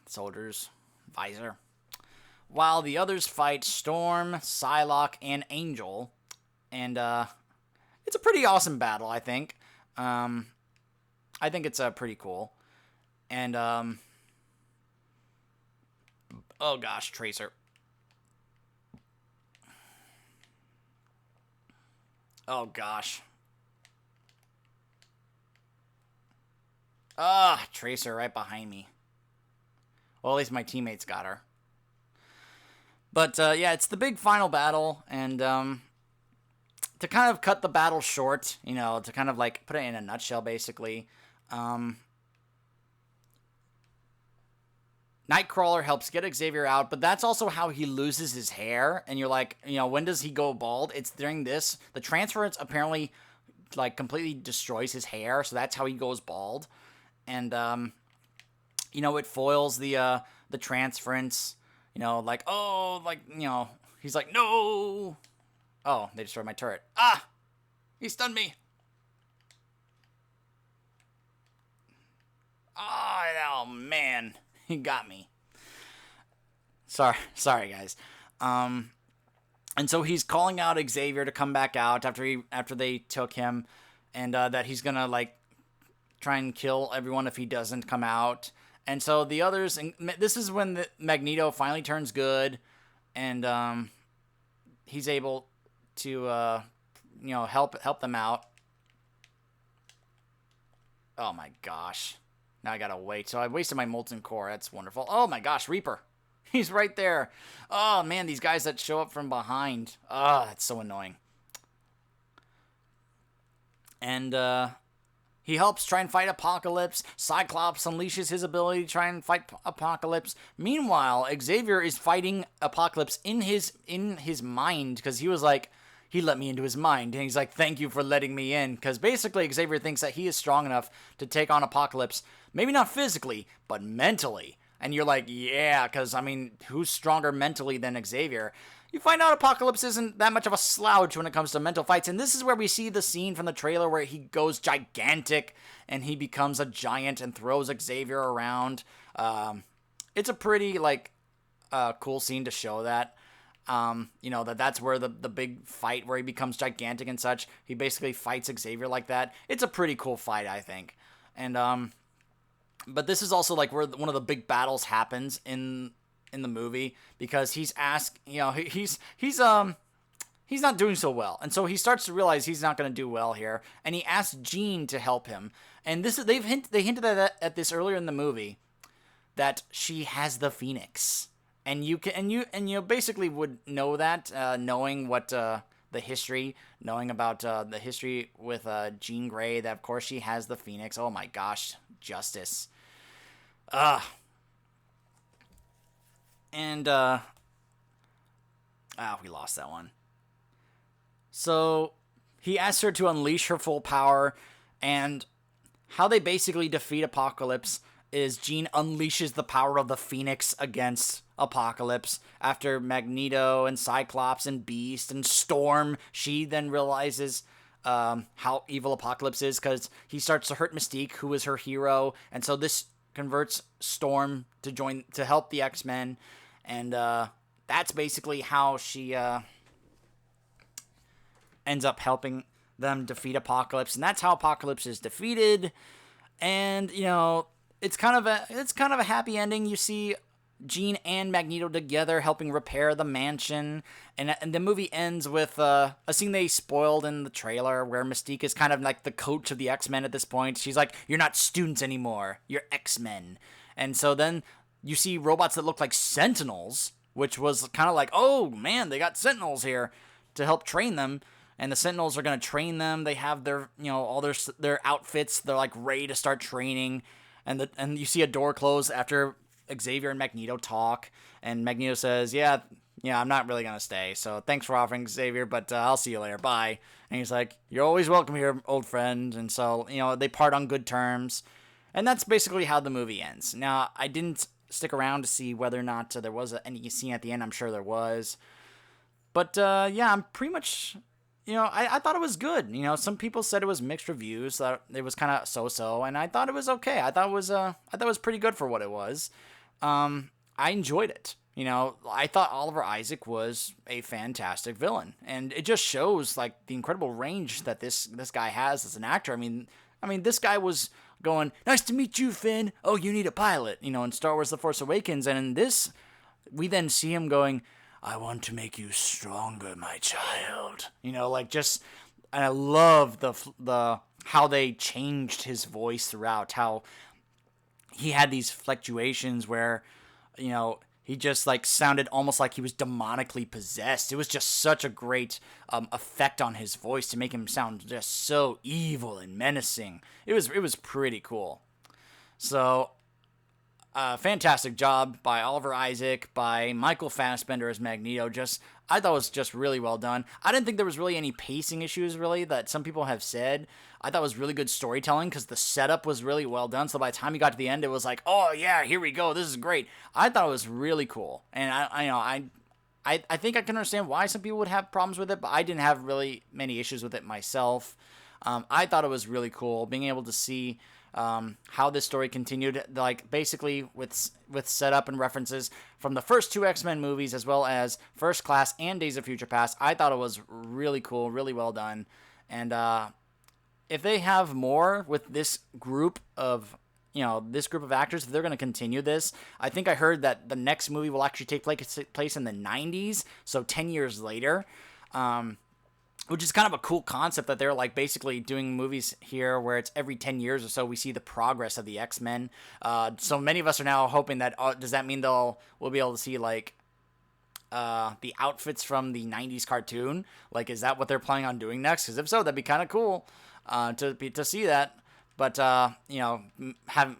soldiers, visor. While the others fight Storm, Psylocke, and Angel. And, it's a pretty awesome battle, I think. I think it's pretty cool. And, oh gosh, Tracer. Oh gosh. Tracer right behind me. Well, at least my teammates got her. But, yeah, it's the big final battle, and, to kind of cut the battle short, you know, to kind of, like, put it in a nutshell, basically, Nightcrawler helps get Xavier out, but that's also how he loses his hair, and you're like, you know, when does he go bald? It's during this. The transference apparently, like, completely destroys his hair, so that's how he goes bald. And, you know, it foils the transference, you know, like, oh, like, you know, he's like, no! Oh, they destroyed my turret. Ah! He stunned me! Oh man. He got me. Sorry guys. And so he's calling out Xavier to come back out after they took him, and that he's gonna, like, try and kill everyone if he doesn't come out. And so the others, and this is when the Magneto finally turns good, and he's able to you know, help them out. Oh my gosh. Now I gotta wait. So I wasted my molten core. That's wonderful. Oh my gosh, Reaper. He's right there. Oh man, these guys that show up from behind. Oh, that's so annoying. And he helps try and fight Apocalypse. Cyclops unleashes his ability to try and fight Apocalypse. Meanwhile, Xavier is fighting Apocalypse in his mind, because he was like, he let me into his mind, and he's like, thank you for letting me in, because basically Xavier thinks that he is strong enough to take on Apocalypse, maybe not physically, but mentally. And you're like, yeah, because, I mean, who's stronger mentally than Xavier? You find out Apocalypse isn't that much of a slouch when it comes to mental fights, and this is where we see the scene from the trailer where he goes gigantic, and he becomes a giant and throws Xavier around. It's a pretty, like, cool scene to show that. You know, that's where the big fight where he becomes gigantic and such. He basically fights Xavier like that. It's a pretty cool fight, I think. And, but this is also, like, where one of the big battles happens in the movie, because he's asked, you know, he's not doing so well. And so he starts to realize he's not going to do well here. And he asks Jean to help him. And they hinted at this earlier in the movie, that she has the Phoenix. And you basically would know that, knowing what the history, knowing about the history with Jean Grey, that of course she has the Phoenix. Oh my gosh, Justice. And we lost that one. So he asks her to unleash her full power, and how they basically defeat Apocalypse is Jean unleashes the power of the Phoenix against Apocalypse. After Magneto and Cyclops and Beast and Storm, she then realizes how evil Apocalypse is because he starts to hurt Mystique, who is her hero, and so this converts Storm to help the X-Men, and that's basically how she ends up helping them defeat Apocalypse, and that's how Apocalypse is defeated. And it's kind of a happy ending. You see Jean and Magneto together helping repair the mansion, and the movie ends with a scene they spoiled in the trailer where Mystique is kind of like the coach of the X-Men at this point. She's like, "You're not students anymore, you're X-Men." And so then you see robots that look like Sentinels, which was kind of like, oh man, they got Sentinels here to help train them. And the Sentinels are going to train them. They have their, all their outfits. They're like ready to start training. And you see a door close after Xavier and Magneto talk. And Magneto says, yeah, I'm not really going to stay. So thanks for offering, Xavier, but I'll see you later. Bye. And he's like, you're always welcome here, old friend. And so, they part on good terms. And that's basically how the movie ends. Now, I didn't stick around to see whether or not there was any scene at the end. I'm sure there was. But, I'm pretty much... I thought it was good. Some people said it was mixed reviews, that it was kind of so-so, and I thought it was okay. I thought it was pretty good for what it was. I enjoyed it. I thought Oliver Isaac was a fantastic villain, and it just shows like the incredible range that this guy has as an actor. I mean, this guy was going, "Nice to meet you, Finn. Oh, you need a pilot." In Star Wars: The Force Awakens, and in this, we then see him going, "I want to make you stronger, my child." And I love the how they changed his voice throughout. How he had these fluctuations where, he just like sounded almost like he was demonically possessed. It was just such a great effect on his voice to make him sound just so evil and menacing. It was pretty cool. So. Fantastic job by Oliver Isaac, by Michael Fassbender as Magneto. I thought it was just really well done. I didn't think there was really any pacing issues, really, that some people have said. I thought it was really good storytelling because the setup was really well done. So by the time you got to the end, it was like, oh yeah, here we go. This is great. I thought it was really cool, and I think I can understand why some people would have problems with it, but I didn't have really many issues with it myself. I thought it was really cool being able to see. How this story continued, like basically with setup and references from the first two X-Men movies, as well as First Class and Days of Future Past. I thought it was really cool, really well done. And if they have more with this group of actors, if they're going to continue this, I think I heard that the next movie will actually take place in the 90s, so 10 years later. Which is kind of a cool concept that they're like basically doing movies here where it's every 10 years or so we see the progress of the X-Men. So many of us are now hoping that, does that mean we'll be able to see like the outfits from the 90s cartoon? Like, is that what they're planning on doing next? Because if so, that'd be kind of cool to see that. But,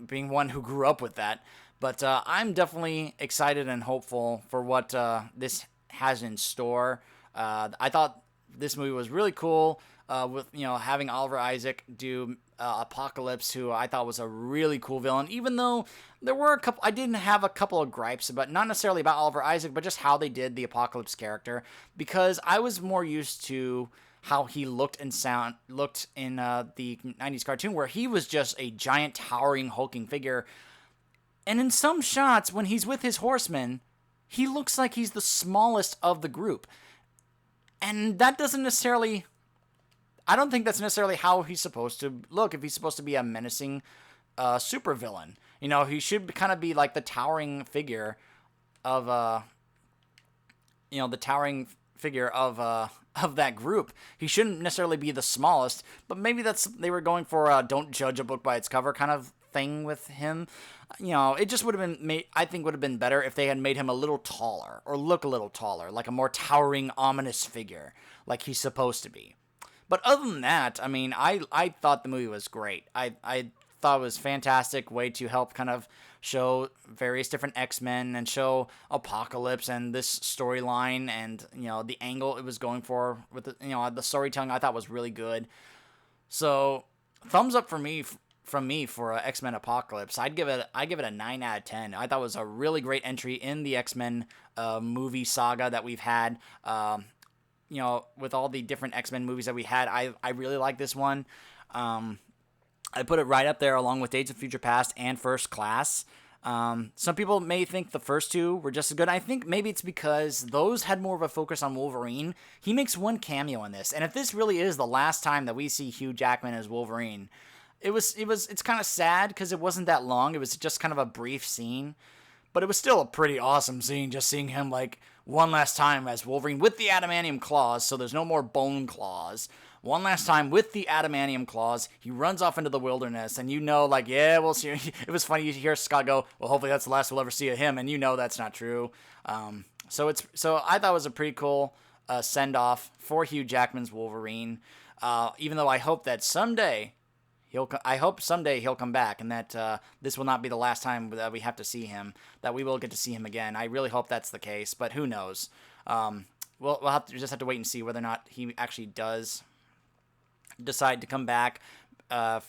being one who grew up with that. But I'm definitely excited and hopeful for what this has in store. I thought this movie was really cool with, having Oliver Isaac do Apocalypse, who I thought was a really cool villain, even though there were I didn't have a couple of gripes, but not necessarily about Oliver Isaac, but just how they did the Apocalypse character, because I was more used to how he looked in the 90s cartoon, where he was just a giant, towering, hulking figure. And in some shots, when he's with his horsemen, he looks like he's the smallest of the group. And that doesn't necessarily... I don't think that's necessarily how he's supposed to look, if he's supposed to be a menacing supervillain. He should kind of be like the towering figure of... of that group. He shouldn't necessarily be the smallest, but maybe they were going for a don't judge a book by its cover kind of thing with him. It just would have been I think would have been better if they had made him a little taller, or look a little taller, like a more towering, ominous figure, like he's supposed to be. But other than that, I thought the movie was great. I thought it was a fantastic way to help kind of show various different X-Men and show Apocalypse and this storyline, and the angle it was going for with the storytelling I thought was really good. So thumbs up for me from me for X-Men Apocalypse. I'd give it a 9 out of 10. I thought it was a really great entry in the X-Men movie saga that we've had. With all the different X-Men movies that we had, I really like this one. I put it right up there along with Days of Future Past and First Class. Some people may think the first two were just as good. I think maybe it's because those had more of a focus on Wolverine. He makes one cameo in this, and if this really is the last time that we see Hugh Jackman as Wolverine, it's kind of sad because it wasn't that long. It was just kind of a brief scene, but it was still a pretty awesome scene. Just seeing him like one last time as Wolverine with the adamantium claws, so there's no more bone claws. One last time with the adamantium claws, he runs off into the wilderness, and yeah, we'll see. It was funny, you hear Scott go, well, hopefully that's the last we'll ever see of him, and that's not true. So I thought it was a pretty cool send-off for Hugh Jackman's Wolverine, even though I hope that someday he'll come back, and that this will not be the last time that we have to see him, that we will get to see him again. I really hope that's the case, but who knows? We'll just have to wait and see whether or not he actually does decide to come back to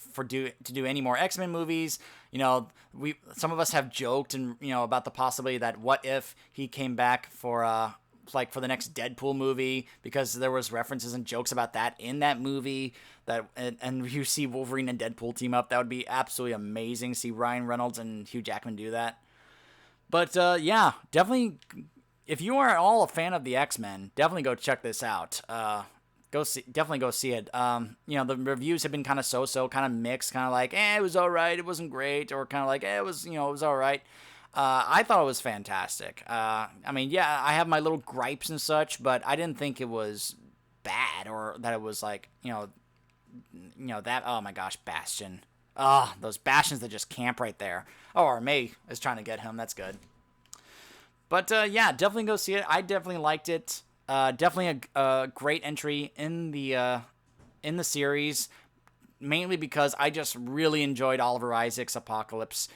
do any more X-Men movies. Some of us have joked and about the possibility that what if he came back for for the next Deadpool movie, because there was references and jokes about that in that movie, and you see Wolverine and Deadpool team up. That would be absolutely amazing. See Ryan Reynolds and Hugh Jackman do that. But yeah, definitely, if you are at all a fan of the X-Men, definitely go check this out. Definitely go see it. The reviews have been kind of so-so, kind of mixed, kind of like, it was all right, it wasn't great, or kind of like, it was all right. I thought it was fantastic. I have my little gripes and such, but I didn't think it was bad, or that it was like, that, oh my gosh, Bastion. Oh, those Bastions that just camp right there. Oh, or May is trying to get him, that's good. But, yeah, definitely go see it. I definitely liked it. Definitely a great entry in the series, mainly because I just really enjoyed Oliver Isaac's Apocalypse.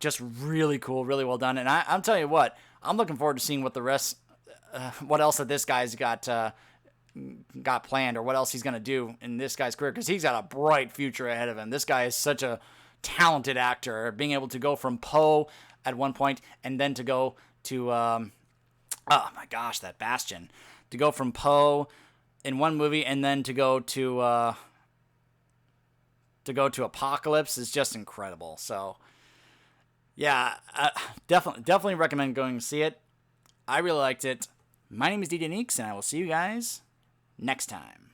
Just really cool, really well done. And I'm telling you what, I'm looking forward to seeing what what else that this guy's got planned, or what else he's gonna do in this guy's career, because he's got a bright future ahead of him. This guy is such a talented actor, being able to go from Poe at one point and then to go to oh my gosh, that Bastion. To go from Poe in one movie and then to go to Apocalypse is just incredible. So, yeah, definitely recommend going to see it. I really liked it. My name is DJ Neeks, and I will see you guys next time.